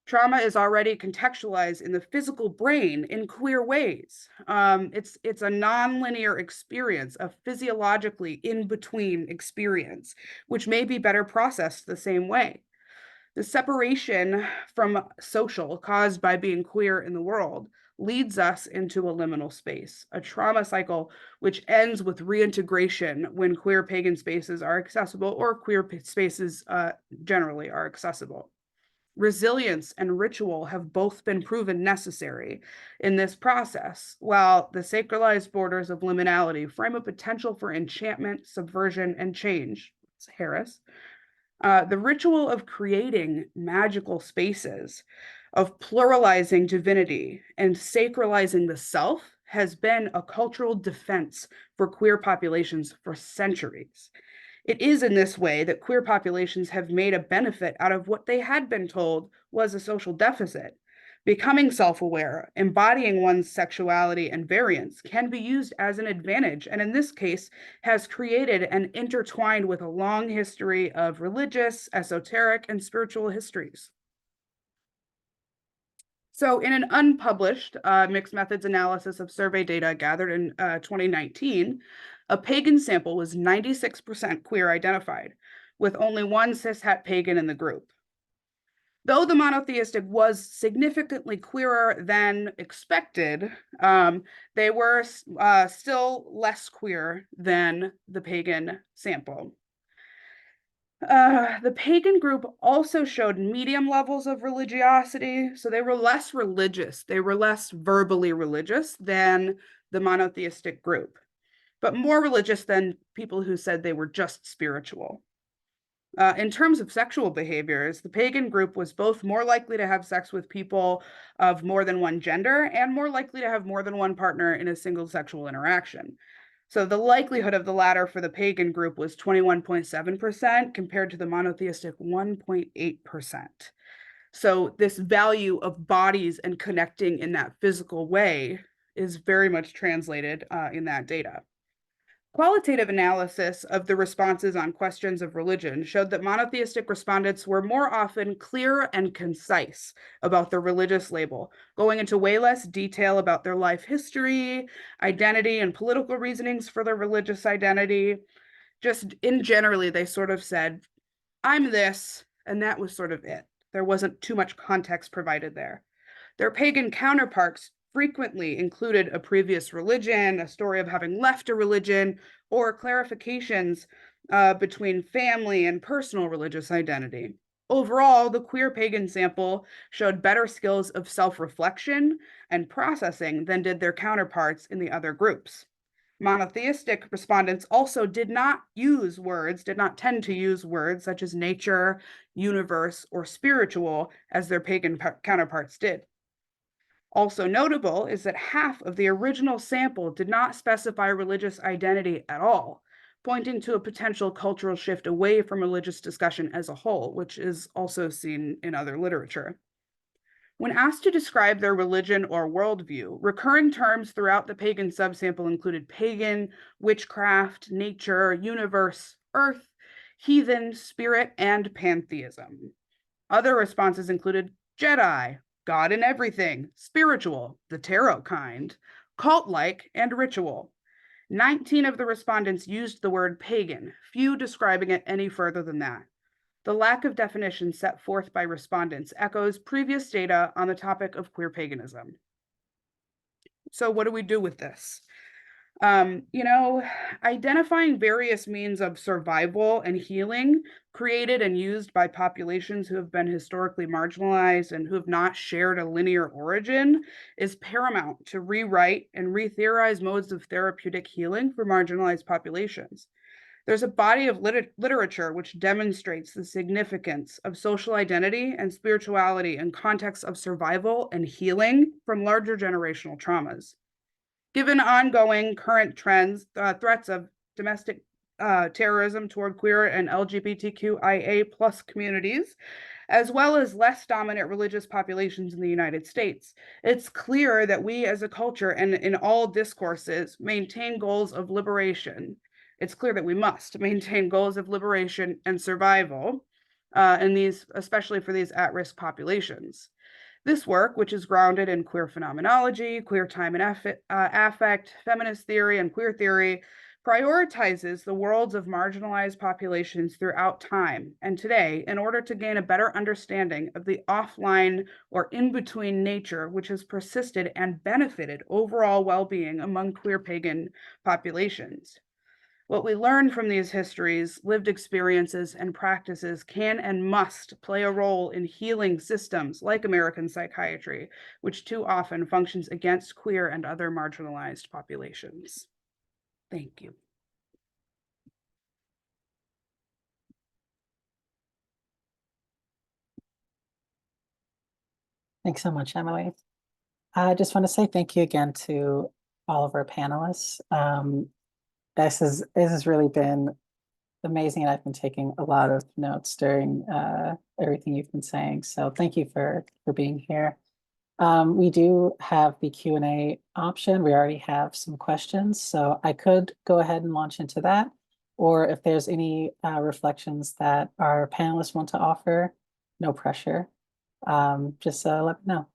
Trauma is already contextualized in the physical brain in queer ways. It's a nonlinear experience, a physiologically in-between experience, which may be better processed the same way. The separation from social caused by being queer in the world leads us into a liminal space, a trauma cycle which ends with reintegration when queer pagan spaces are accessible, or queer spaces generally are accessible. Resilience and ritual have both been proven necessary in this process, while the sacralized borders of liminality frame a potential for enchantment, subversion, and change. It's Harris. The ritual of creating magical spaces, of pluralizing divinity and sacralizing the self has been a cultural defense for queer populations for centuries. It is in this way that queer populations have made a benefit out of what they had been told was a social deficit. Becoming self-aware, embodying one's sexuality and variance can be used as an advantage, and in this case has created and intertwined with a long history of religious, esoteric, and spiritual histories. So in an unpublished mixed methods analysis of survey data gathered in 2019, a pagan sample was 96% queer identified, with only one cishet pagan in the group. Though the monotheistic was significantly queerer than expected, they were still less queer than the pagan sample. The pagan group also showed medium levels of religiosity, so they were less religious. They were less verbally religious than the monotheistic group, but more religious than people who said they were just spiritual. In terms of sexual behaviors, the pagan group was both more likely to have sex with people of more than one gender and more likely to have more than one partner in a single sexual interaction. So the likelihood of the latter for the pagan group was 21.7% compared to the monotheistic 1.8%. So this value of bodies and connecting in that physical way is very much translated in that data. Qualitative analysis of the responses on questions of religion showed that monotheistic respondents were more often clear and concise about their religious label, going into way less detail about their life history, identity, and political reasonings for their religious identity. Just in generally, they sort of said, I'm this, and that was sort of it. There wasn't too much context provided there. Their pagan counterparts frequently included a previous religion, a story of having left a religion, or clarifications between family and personal religious identity. Overall, the queer pagan sample showed better skills of self-reflection and processing than did their counterparts in the other groups. Monotheistic respondents also did not tend to use words such as nature, universe, or spiritual as their pagan counterparts did. Also notable is that half of the original sample did not specify religious identity at all, pointing to a potential cultural shift away from religious discussion as a whole, which is also seen in other literature. When asked to describe their religion or worldview, recurring terms throughout the pagan subsample included pagan, witchcraft, nature, universe, earth, heathen, spirit, and pantheism. Other responses included Jedi, God in everything, spiritual, the tarot kind, cult-like, and ritual. 19 of the respondents used the word pagan, few describing it any further than that. The lack of definition set forth by respondents echoes previous data on the topic of queer paganism. So what do we do with this? Identifying various means of survival and healing created and used by populations who have been historically marginalized and who have not shared a linear origin is paramount to rewrite and re-theorize modes of therapeutic healing for marginalized populations. There's a body of literature which demonstrates the significance of social identity and spirituality in contexts of survival and healing from larger generational traumas. Given ongoing current trends, threats of domestic terrorism toward queer and LGBTQIA plus communities, as well as less dominant religious populations in the United States, it's clear that we as a culture and in all discourses maintain goals of liberation. It's clear that we must maintain goals of liberation and survival in these, especially for these at-risk populations. This work, which is grounded in queer phenomenology, queer time and affect, feminist theory, and queer theory, prioritizes the worlds of marginalized populations throughout time and today in order to gain a better understanding of the offline or in-between nature which has persisted and benefited overall well-being among queer pagan populations. What we learn from these histories, lived experiences, and practices can and must play a role in healing systems like American psychiatry, which too often functions against queer and other marginalized populations. Thank you. Thanks so much, Emily. I just want to say thank you again to all of our panelists. This has really been amazing, and I've been taking a lot of notes during everything you've been saying. So thank you for being here. We do have the Q&A option. We already have some questions, so I could go ahead and launch into that. Or if there's any reflections that our panelists want to offer, no pressure. Just let me know.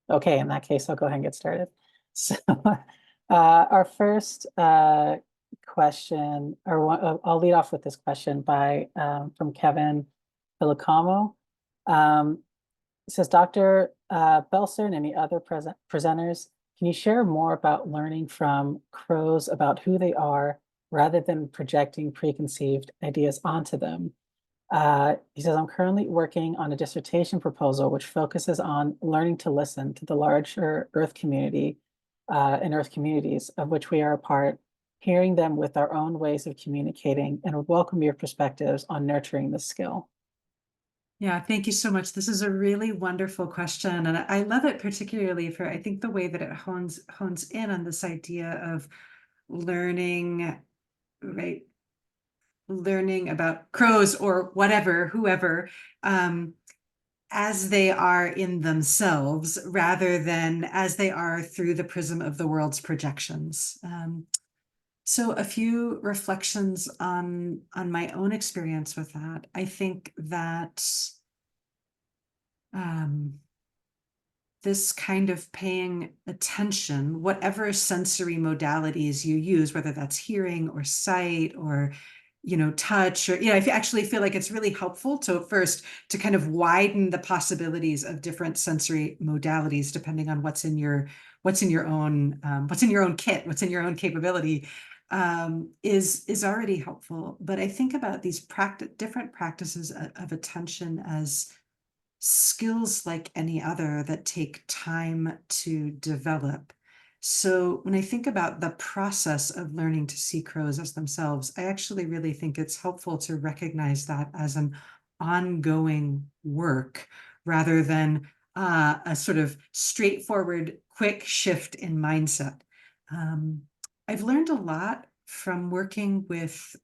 Okay, in that case, I'll go ahead and get started. So our first question, or I'll lead off with this question by from Kevin Filacamo. It says, Dr. Belser and any other presenters, can you share more about learning from crows about who they are rather than projecting preconceived ideas onto them? He says, I'm currently working on a dissertation proposal which focuses on learning to listen to the larger Earth community and Earth communities of which we are a part, hearing them with our own ways of communicating, and would welcome your perspectives on nurturing this skill. Yeah, thank you so much. This is a really wonderful question. And I love it particularly for, I think, the way that it hones in on this idea of learning, right? Learning about crows or whatever, whoever, as they are in themselves, rather than as they are through the prism of the world's projections. So a few reflections on my own experience with that. I think that this kind of paying attention, whatever sensory modalities you use, whether that's hearing or sight or touch, or I actually feel like it's really helpful to first to kind of widen the possibilities of different sensory modalities depending on what's in your own kit, what's in your own capability, is already helpful. But I think about these different practices of attention as skills like any other that take time to develop. So when I think about the process of learning to see crows as themselves, I actually really think it's helpful to recognize that as an ongoing work rather than a sort of straightforward, quick shift in mindset. I've learned a lot from working with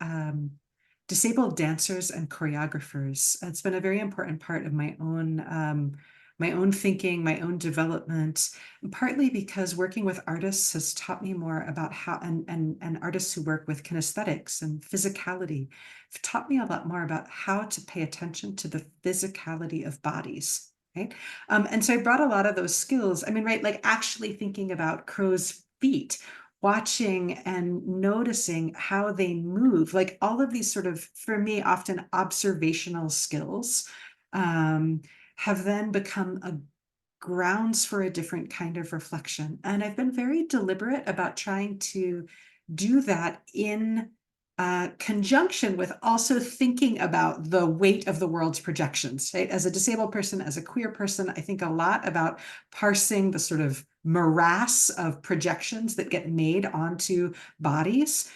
disabled dancers and choreographers. It's been a very important part of my own thinking, my own development, partly because working with artists has taught me more about how, and artists who work with kinesthetics and physicality have taught me a lot more about how to pay attention to the physicality of bodies, right? And so I brought a lot of those skills. I mean, right, like actually thinking about crow's feet, watching and noticing how they move, like all of these sort of, for me, often observational skills, have then become a grounds for a different kind of reflection. And I've been very deliberate about trying to do that in conjunction with also thinking about the weight of the world's projections, right? As a disabled person, as a queer person, I think a lot about parsing the sort of morass of projections that get made onto bodies.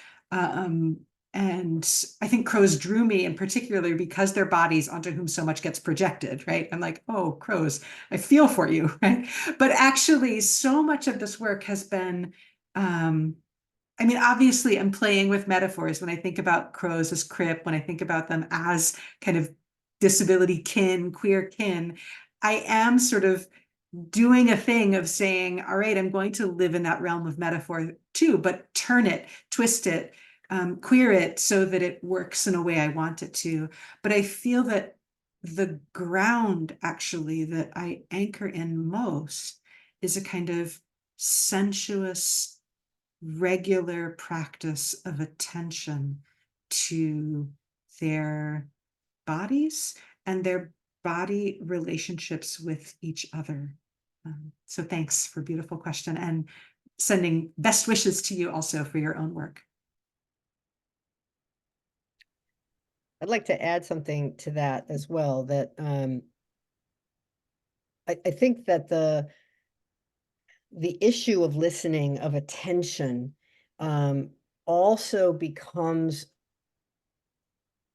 And I think crows drew me, and particularly because they're bodies onto whom so much gets projected, right? I'm like, oh, crows, I feel for you, right? But actually, so much of this work has been, I mean, obviously, I'm playing with metaphors when I think about crows as crip, when I think about them as kind of disability kin, queer kin. I am sort of doing a thing of saying, all right, I'm going to live in that realm of metaphor too, but turn it, twist it, queer it so that it works in a way I want it to. But I feel that the ground actually that I anchor in most is a kind of sensuous, regular practice of attention to their bodies and their body relationships with each other. So thanks for a beautiful question, and sending best wishes to you also for your own work. I'd like to add something to that as well, that I think that the issue of listening, of attention, also becomes,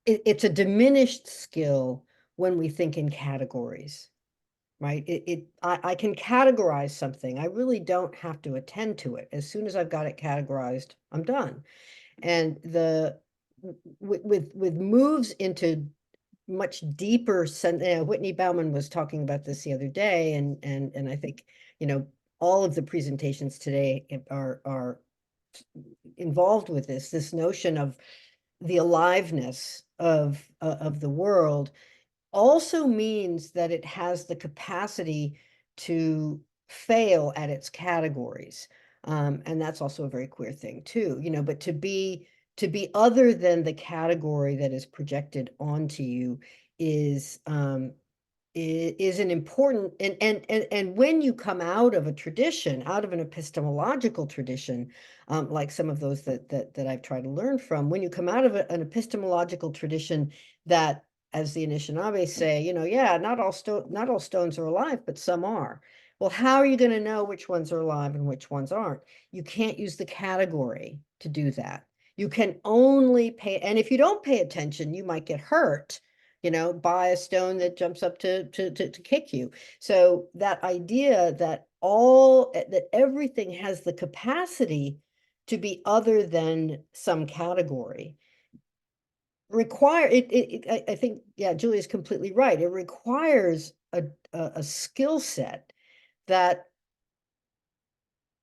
it's a diminished skill when we think in categories, right? I can categorize something. I really don't have to attend to it. As soon as I've got it categorized, I'm done. And with moves into much deeper sense. Whitney Bauman was talking about this the other day, and I think, you know, all of the presentations today are involved with this notion of the aliveness of the world. Also means that it has the capacity to fail at its categories, and that's also a very queer thing too, you know. But to be other than the category that is projected onto you is an important, and when you come out of a tradition, out of an epistemological tradition, like some of those that I've tried to learn from, when you come out of an epistemological tradition that, as the Anishinaabe say, you know, yeah, not all stones are alive, but some are. Well, how are you going to know which ones are alive and which ones aren't? You can't use the category to do that. You can only pay, and if you don't pay attention, you might get hurt, you know, by a stone that jumps up to kick you. So that idea that everything has the capacity to be other than some category I think, yeah, Julia's completely right. It requires a skill set that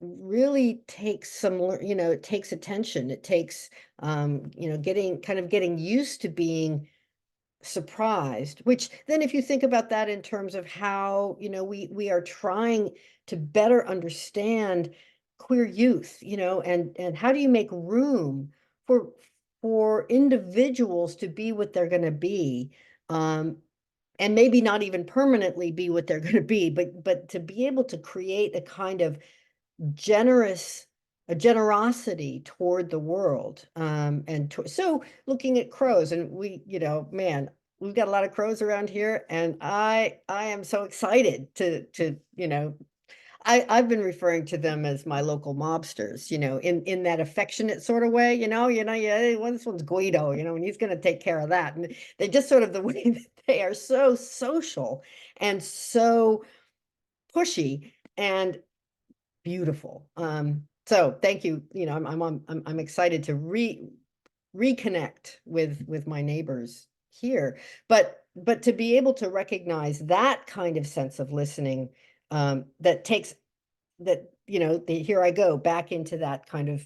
really takes some, you know, it takes attention. It takes, you know, getting used to being surprised, which then if you think about that in terms of how, you know, we are trying to better understand queer youth, you know, and how do you make room for individuals to be what they're going to be, and maybe not even permanently be what they're going to be, but to be able to create a kind of generosity toward the world, so looking at crows, and we, you know, man, we've got a lot of crows around here, and I am so excited to, you know, I've been referring to them as my local mobsters, you know, in that affectionate sort of way, yeah, well, this one's Guido, you know, and he's going to take care of that. And they just sort of, the way that they are so social and so pushy and beautiful. So thank you. You know, I'm excited to reconnect with my neighbors here, but to be able to recognize that kind of sense of listening, that takes that, you know, here I go back into that kind of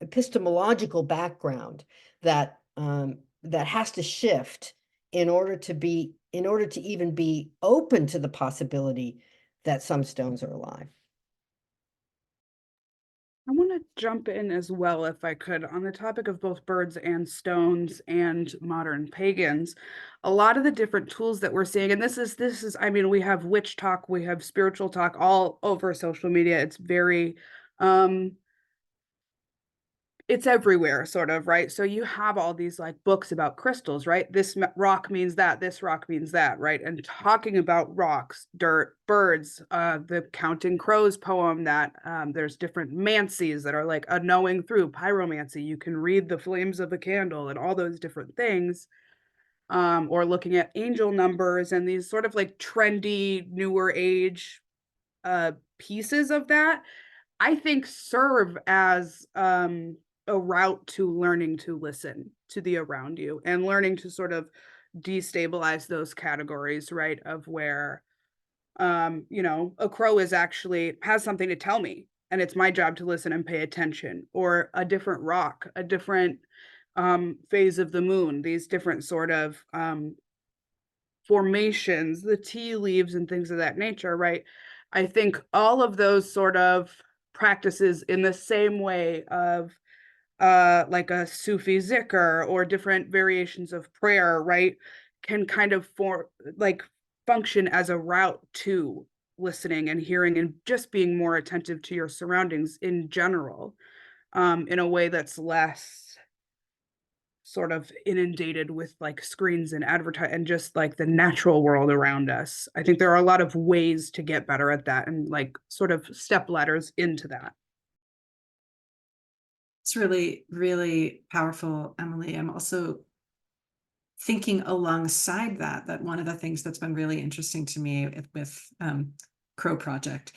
epistemological background that that has to shift in order to even be open to the possibility that some stones are alive. I want to jump in as well, if I could, on the topic of both birds and stones and modern pagans. A lot of the different tools that we're seeing, and this is, I mean, we have witch talk, we have spiritual talk all over social media. It's very, it's everywhere, sort of, right? So you have all these like books about crystals, right? This rock means that, this rock means that, right? And talking about rocks, dirt, birds, the Counting Crows poem that there's different mancies that are like a knowing through, pyromancy. You can read the flames of a candle and all those different things. Or looking at angel numbers and these sort of like trendy, newer age pieces of that, I think serve as a route to learning to listen to the around you and learning to sort of destabilize those categories, right? Of where, you know, a crow is actually has something to tell me and it's my job to listen and pay attention, or a different rock, a different phase of the moon, these different sort of formations, the tea leaves and things of that nature, right? I think all of those sort of practices in the same way of like a Sufi zikr or different variations of prayer, right, can kind of function as a route to listening and hearing and just being more attentive to your surroundings in general, in a way that's less sort of inundated with like screens and advertise and just like the natural world around us. I think there are a lot of ways to get better at that and like sort of step ladders into that. It's really, really powerful, Emily. I'm also thinking alongside that one of the things that's been really interesting to me with Crow Project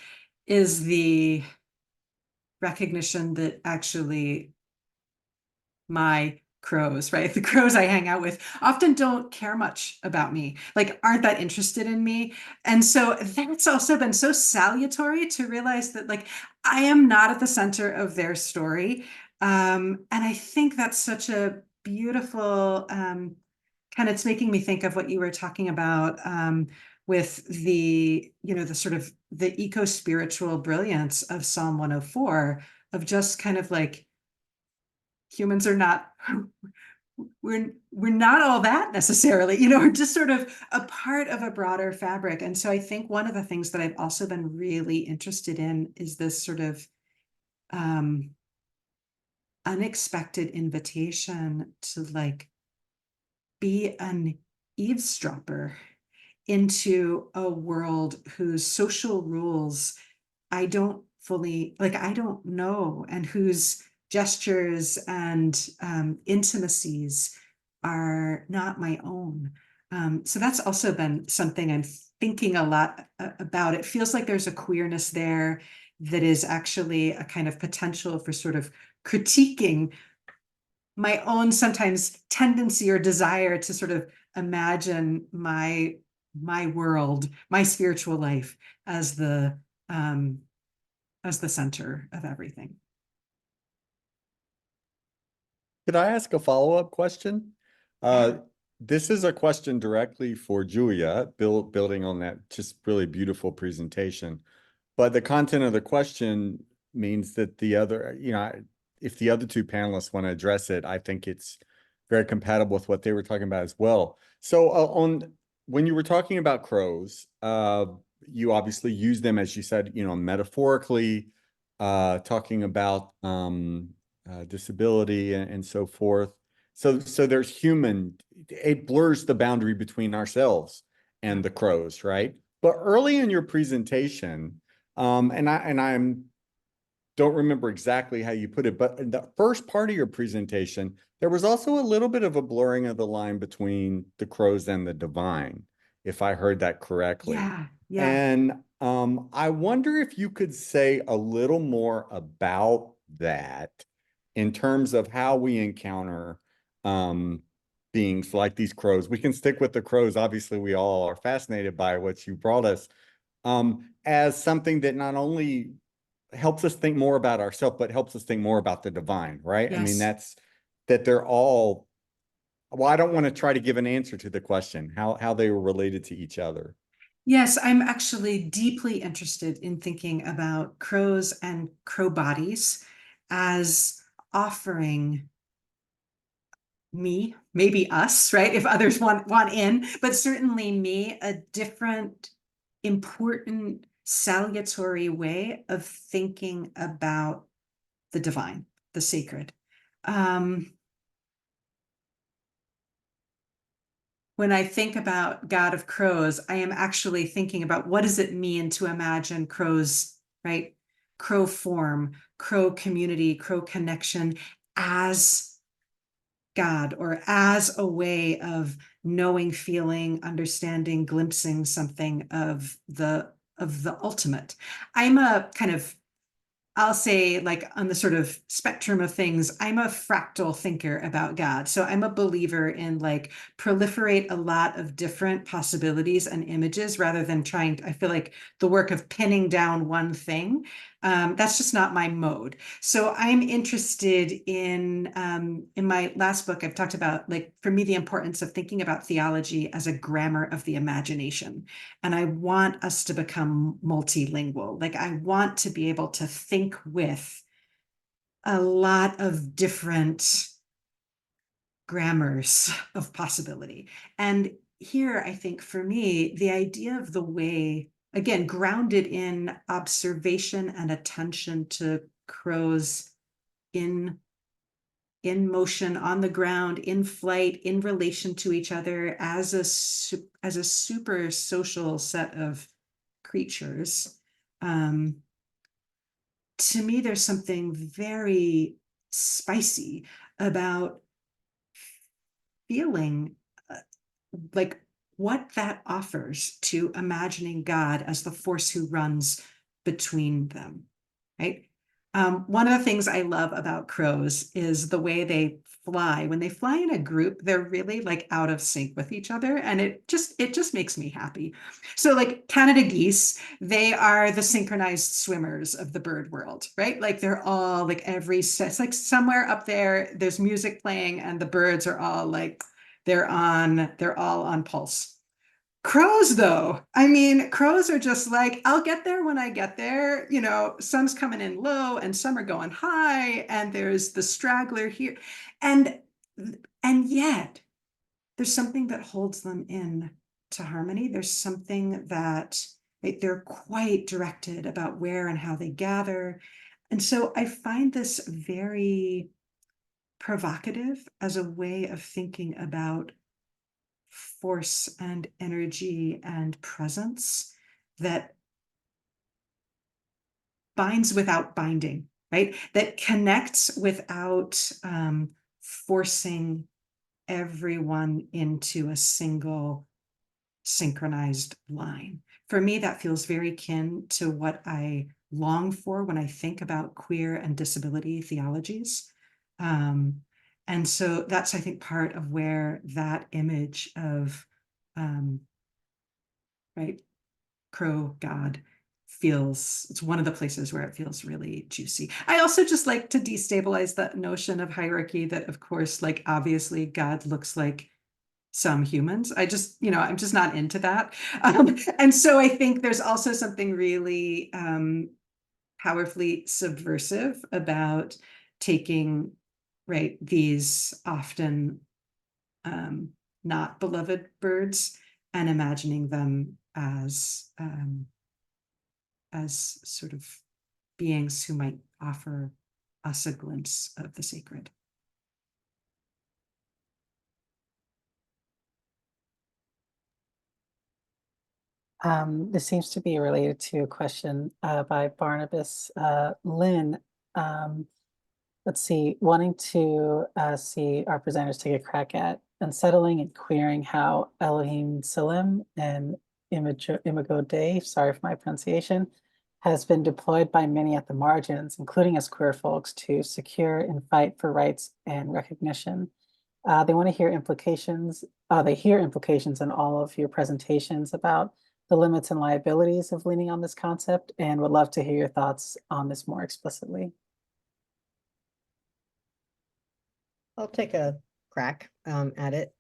is the recognition that actually my crows, right? The crows I hang out with often don't care much about me, like aren't that interested in me. And so that's also been so salutary to realize that like I am not at the center of their story. And I think that's such a beautiful kind of, it's making me think of what you were talking about with the, you know, the sort of the eco-spiritual brilliance of Psalm 104, of just kind of like, humans are not, we're not all that necessarily, you know, we're just sort of a part of a broader fabric. And so I think one of the things that I've also been really interested in is this sort of unexpected invitation to like be an eavesdropper into a world whose social rules I don't fully, like, I don't know, and whose gestures and intimacies are not my own. So that's also been something I'm thinking a lot about. It feels like there's a queerness there that is actually a kind of potential for sort of critiquing my own sometimes tendency or desire to sort of imagine my world, my spiritual life as the center of everything. Could I ask a follow-up question? Yeah. This is a question directly for Julia, building on that just really beautiful presentation. But the content of the question means that the other, you know, if the other two panelists want to address it, I think it's very compatible with what they were talking about as well. So when you were talking about crows, you obviously use them, as you said, you know, metaphorically, talking about disability and so forth. So there's human, it blurs the boundary between ourselves and the crows, right? But early in your presentation, and I don't remember exactly how you put it, but in the first part of your presentation, there was also a little bit of a blurring of the line between the crows and the divine, if I heard that correctly. Yeah. And I wonder if you could say a little more about that in terms of how we encounter beings like these crows. We can stick with the crows. Obviously, we all are fascinated by what you brought us, as something that not only helps us think more about ourselves, but helps us think more about the divine, right? Yes. I mean, that they're all, well, I don't want to try to give an answer to the question, how they were related to each other. Yes, I'm actually deeply interested in thinking about crows and crow bodies as offering me, maybe us, right? If others want in, but certainly me, a different, important, salutary way of thinking about the divine, the sacred. when I think about God of Crows, I am actually thinking about what does it mean to imagine crows, right? Crow form, crow community, crow connection as God, or as a way of knowing, feeling, understanding, glimpsing something of the ultimate. I'm a kind of, I'll say, like, on the sort of spectrum of things, I'm a fractal thinker about God. So I'm a believer in, like, proliferate a lot of different possibilities and images rather than trying, I feel like the work of pinning down one thing, that's just not my mode. So I'm interested in my last book, I've talked about, like, for me, the importance of thinking about theology as a grammar of the imagination. And I want us to become multilingual. Like, I want to be able to think with a lot of different grammars of possibility. And here, I think for me, the idea of the way, again, grounded in observation and attention to crows in motion, on the ground, in flight, in relation to each other as a super social set of creatures. To me, there's something very spicy about feeling like what that offers to imagining God as the force who runs between them, right? One of the things I love about crows is the way they fly. When they fly in a group, they're really, like, out of sync with each other, and it just makes me happy. So, like, Canada geese, they are the synchronized swimmers of the bird world, right? Like, they're all, like, it's like somewhere up there, there's music playing, and the birds are all, like, they're all on pulse. Crows, though, I mean, crows are just like, I'll get there when I get there. You know, sun's coming in low and some are going high, and there's the straggler here. And yet there's something that holds them in to harmony. There's something that they're quite directed about where and how they gather. And so I find this very provocative as a way of thinking about force and energy and presence that binds without binding, right? That connects without forcing everyone into a single synchronized line. For me, that feels very kin to what I long for when I think about queer and disability theologies. And so that's, I think, part of where that image of, right, crow God feels, it's one of the places where it feels really juicy. I also just like to destabilize that notion of hierarchy that, of course, like, obviously God looks like some humans. I'm just not into that. And so I think there's also something really powerfully subversive about taking, right, these often not beloved birds and imagining them as sort of beings who might offer us a glimpse of the sacred. This seems to be related to a question by Barnabas Lynn. Let's see, wanting to see our presenters take a crack at unsettling and queering how Elohim Selim and Imago Dei, sorry for my pronunciation, has been deployed by many at the margins, including us queer folks, to secure and fight for rights and recognition. They want to hear implications. They hear implications in all of your presentations about the limits and liabilities of leaning on this concept, and would love to hear your thoughts on this more explicitly. I'll take a crack at it.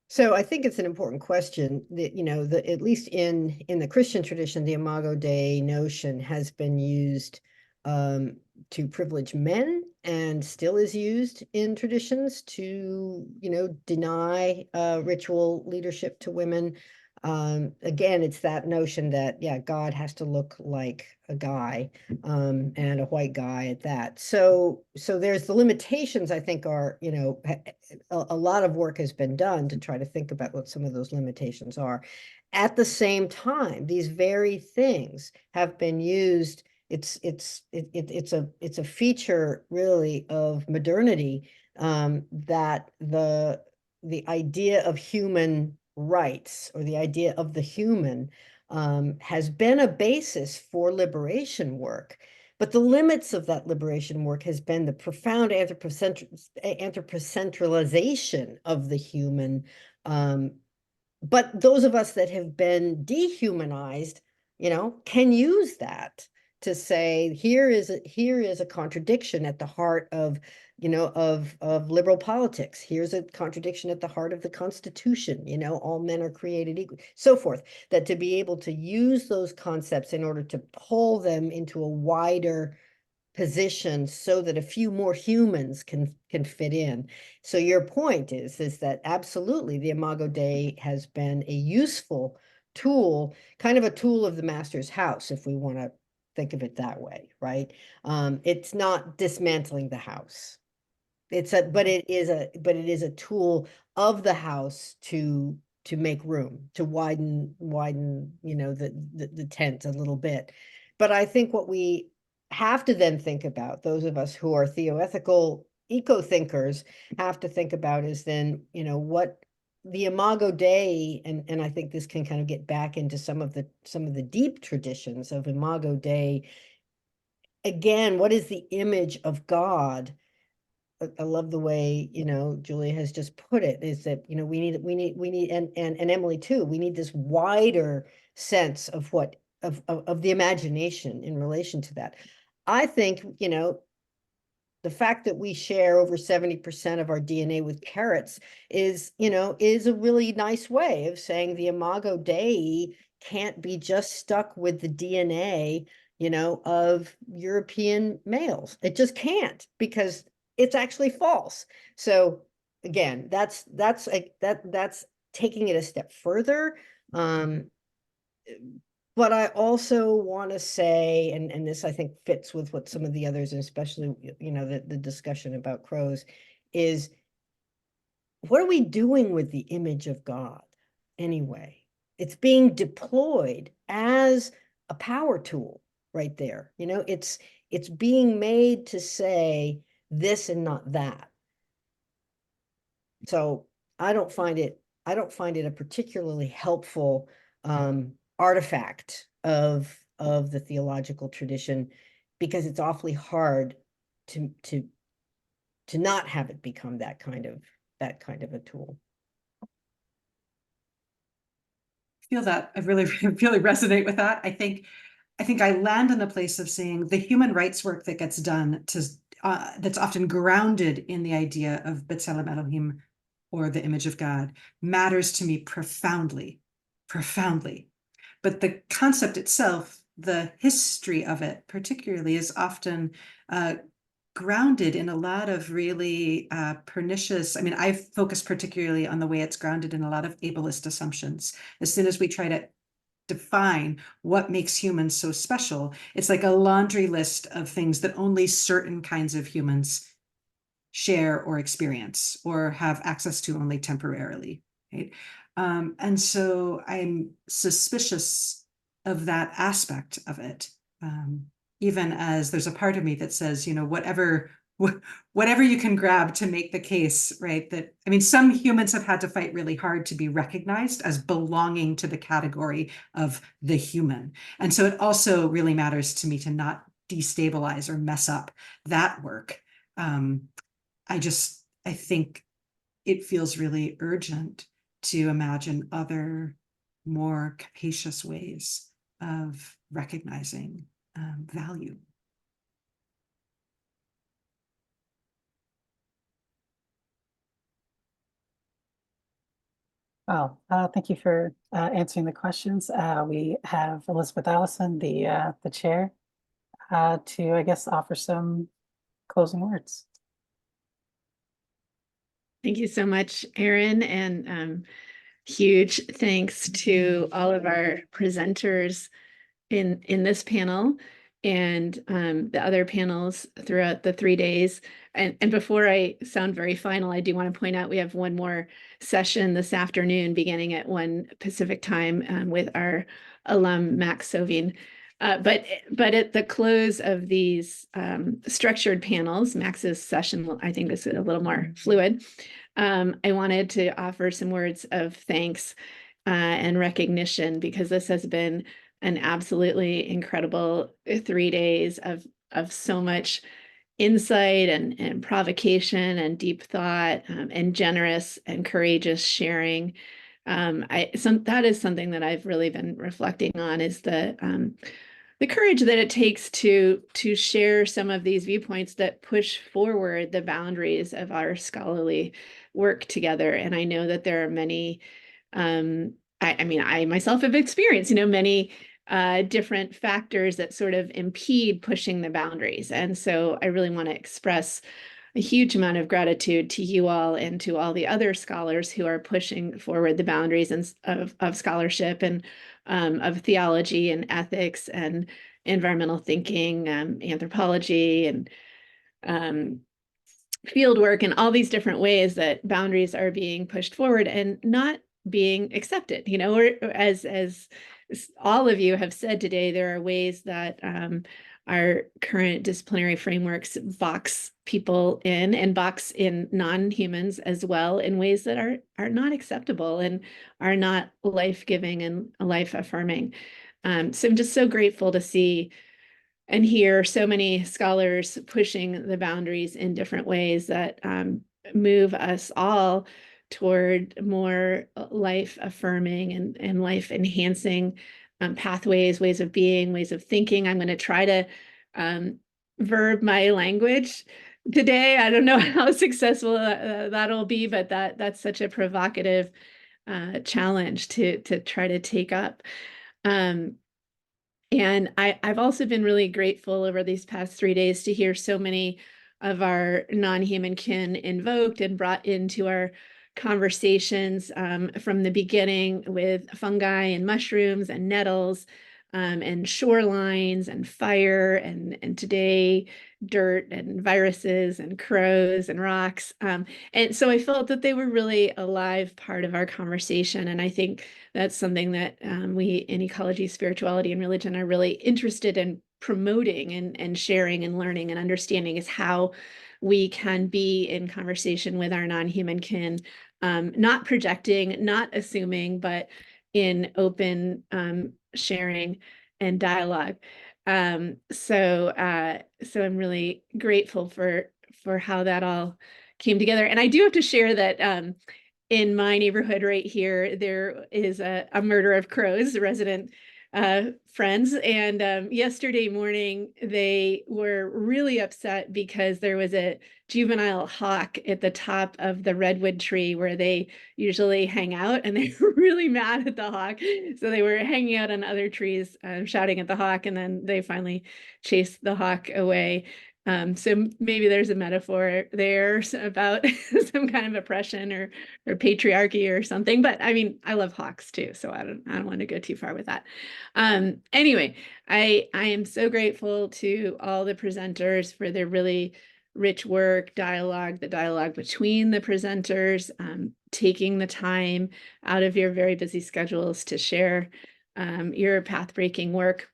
So I think it's an important question that, at least in the Christian tradition, the Imago Dei notion has been used to privilege men, and still is used in traditions to, deny ritual leadership to women. Again, it's that notion that, yeah, God has to look like a guy, and a white guy at that. So there's the limitations, I think, are, you know, a lot of work has been done to try to think about what some of those limitations are. At the same time, these very things have been used. It's a feature really of modernity, that the idea of human rights, or the idea of the human, has been a basis for liberation work. But the limits of that liberation work has been the profound anthropocentralization of the human. But those of us that have been dehumanized, you know, can use that to say, here is a contradiction at the heart of, you know, of liberal politics. Here's a contradiction at the heart of the Constitution, you know, all men are created equal, so forth. That to be able to use those concepts in order to pull them into a wider position so that a few more humans can fit in. So your point is that absolutely the Imago Dei has been a useful tool, kind of a tool of the master's house, if we want to think of it that way, right? It's not dismantling the house. But it is a tool of the house to make room, to widen, you know, the tent a little bit. But I think what we have to then think about, those of us who are theoethical eco-thinkers have to think about, is then, you know, what the Imago Dei, and I think this can kind of get back into some of the deep traditions of Imago Dei. Again, what is the image of God? I love the way, you know, Julia has just put it, is that, you know, we need, and Emily too, we need this wider sense of what, of the imagination in relation to that. I think, you know, the fact that we share over 70% of our DNA with carrots is, you know, is a really nice way of saying the Imago Dei can't be just stuck with the DNA, you know, of European males. It just can't, because it's actually false. So again, that's taking it a step further. But I also want to say, and this I think fits with what some of the others, and especially, you know, the discussion about crows, is what are we doing with the image of God anyway? It's being deployed as a power tool right there. You know, it's being made to say this and not that. So I don't find it a particularly helpful artifact of the theological tradition, because it's awfully hard to not have it become that kind of a tool. Feel that. I really, really resonate with that. I think I land in a place of saying the human rights work that gets done that's often grounded in the idea of B'Tselem Elohim, or the image of God, matters to me profoundly, profoundly. But the concept itself, the history of it particularly, is often grounded in a lot of really pernicious, I mean, I've focused particularly on the way it's grounded in a lot of ableist assumptions. As soon as we try to define what makes humans so special, it's like a laundry list of things that only certain kinds of humans share or experience or have access to only temporarily, right? And so I'm suspicious of that aspect of it, even as there's a part of me that says, you know, whatever you can grab to make the case, right? That, I mean, some humans have had to fight really hard to be recognized as belonging to the category of the human. And so it also really matters to me to not destabilize or mess up that work. I think it feels really urgent to imagine other, more capacious ways of recognizing value. Well, thank you for answering the questions. We have Elizabeth Allison, the chair, to, I guess, offer some closing words. Thank you so much, Erin. And huge thanks to all of our presenters in this panel and the other panels throughout the 3 days. And before I sound very final, I do want to point out we have one more session this afternoon beginning at 1 Pacific time with our alum Max Sovin. But at the close of these structured panels, Max's session, I think, is a little more fluid. I wanted to offer some words of thanks and recognition, because this has been an absolutely incredible 3 days of so much insight and provocation and deep thought and generous and courageous sharing. That is something that I've really been reflecting on, is the courage that it takes to share some of these viewpoints that push forward the boundaries of our scholarly work together. And I know that there are many, I mean, I myself have experienced, many different factors that sort of impede pushing the boundaries. And so I really want to express a huge amount of gratitude to you all and to all the other scholars who are pushing forward the boundaries of scholarship and of theology and ethics and environmental thinking, anthropology, and field work, and all these different ways that boundaries are being pushed forward and not being accepted. Or as all of you have said today, there are ways that our current disciplinary frameworks box people in and box in non-humans as well in ways that are not acceptable and are not life-giving and life-affirming. So I'm just so grateful to see and hear so many scholars pushing the boundaries in different ways that move us all toward more life-affirming and life-enhancing pathways, ways of being, ways of thinking. I'm going to try to verb my language today. I don't know how successful that'll be, but that's such a provocative challenge to try to take up. And I've also been really grateful over these past 3 days to hear so many of our non-human kin invoked and brought into our conversations from the beginning, with fungi and mushrooms and nettles and shorelines and fire and today dirt and viruses and crows and rocks. And so I felt that they were really a live part of our conversation. And I think that's something that we in ecology, spirituality, and religion are really interested in promoting and sharing and learning and understanding, is how we can be in conversation with our non-human kin, not projecting, not assuming, but in open sharing and dialogue. So I'm really grateful for how that all came together. And I do have to share that in my neighborhood right here, there is a murder of crows, resident friends. And yesterday morning, they were really upset because there was a juvenile hawk at the top of the redwood tree where they usually hang out, and they were really mad at the hawk. So they were hanging out on other trees, shouting at the hawk, and then they finally chased the hawk away. So maybe there's a metaphor there about some kind of oppression or patriarchy or something. But I mean, I love hawks too, so I don't want to go too far with that. Anyway, I am so grateful to all the presenters for their really rich work, the dialogue between the presenters, taking the time out of your very busy schedules to share your path-breaking work.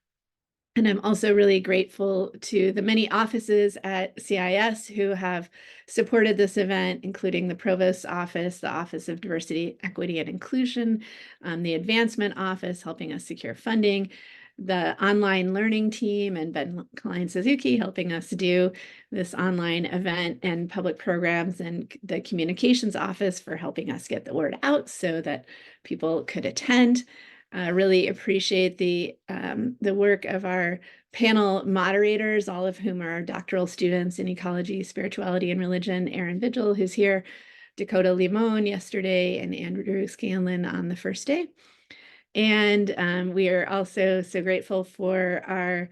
And I'm also really grateful to the many offices at CIS who have supported this event, including the Provost's Office, the Office of Diversity, Equity, and Inclusion, the Advancement Office helping us secure funding, the online learning team, and Ben Klein-Suzuki helping us do this online event and public programs, and the Communications Office for helping us get the word out so that people could attend. Really appreciate the work of our panel moderators, all of whom are doctoral students in ecology, spirituality, and religion. Erin Vigil, who's here, Dakota Limon yesterday, and Andrew Scanlon on the first day. And we are also so grateful for our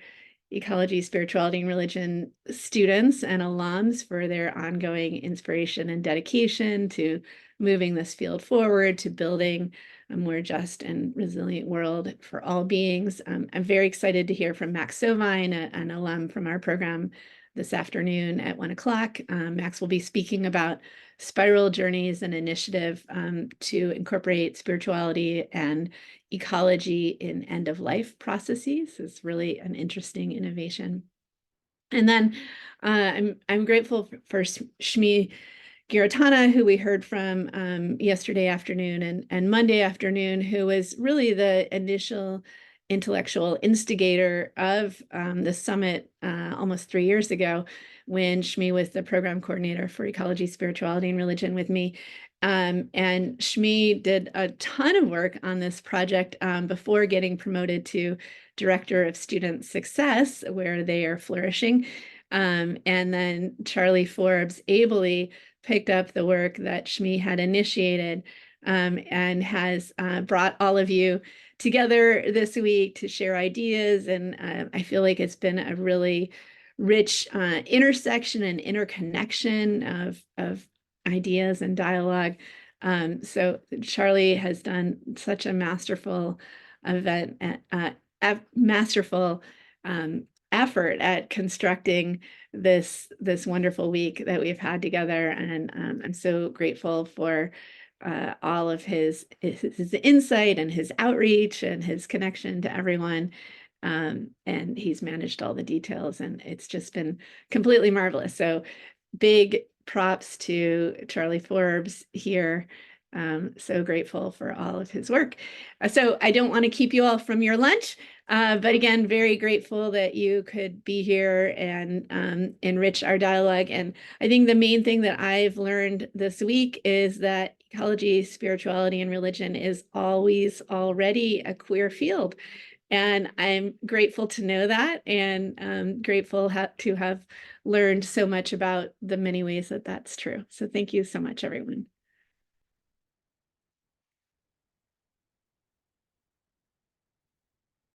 Ecology, Spirituality, and Religion students and alums for their ongoing inspiration and dedication to moving this field forward, to building a more just and resilient world for all beings. I'm very excited to hear from Max Sovine, an alum from our program, this afternoon at 1 o'clock. Max will be speaking about Spiral Journeys, an initiative to incorporate spirituality and ecology in end-of-life processes. It's really an interesting innovation. And then I'm grateful for Shmi Giratana, who we heard from yesterday afternoon and Monday afternoon, who was really the initial intellectual instigator of the summit almost 3 years ago, when Shmi was the program coordinator for Ecology, Spirituality, and Religion with me. And Shmi did a ton of work on this project before getting promoted to Director of Student Success, where they are flourishing. And then Charlie Forbes ably picked up the work that Shmi had initiated and has brought all of you together this week to share ideas. And I feel like it's been a really rich intersection and interconnection of ideas and dialogue. So Charlie has done such a masterful masterful effort at constructing this wonderful week that we've had together, and I'm so grateful for all of his insight and his outreach and his connection to everyone. And he's managed all the details, and it's just been completely marvelous. So big props to Charlie Forbes here. So grateful for all of his work. So I don't want to keep you all from your lunch, but again, very grateful that you could be here and enrich our dialogue. And I think the main thing that I've learned this week is that ecology, spirituality, and religion is always already a queer field. And I'm grateful to know that, and grateful to have learned so much about the many ways that that's true. So thank you so much, everyone.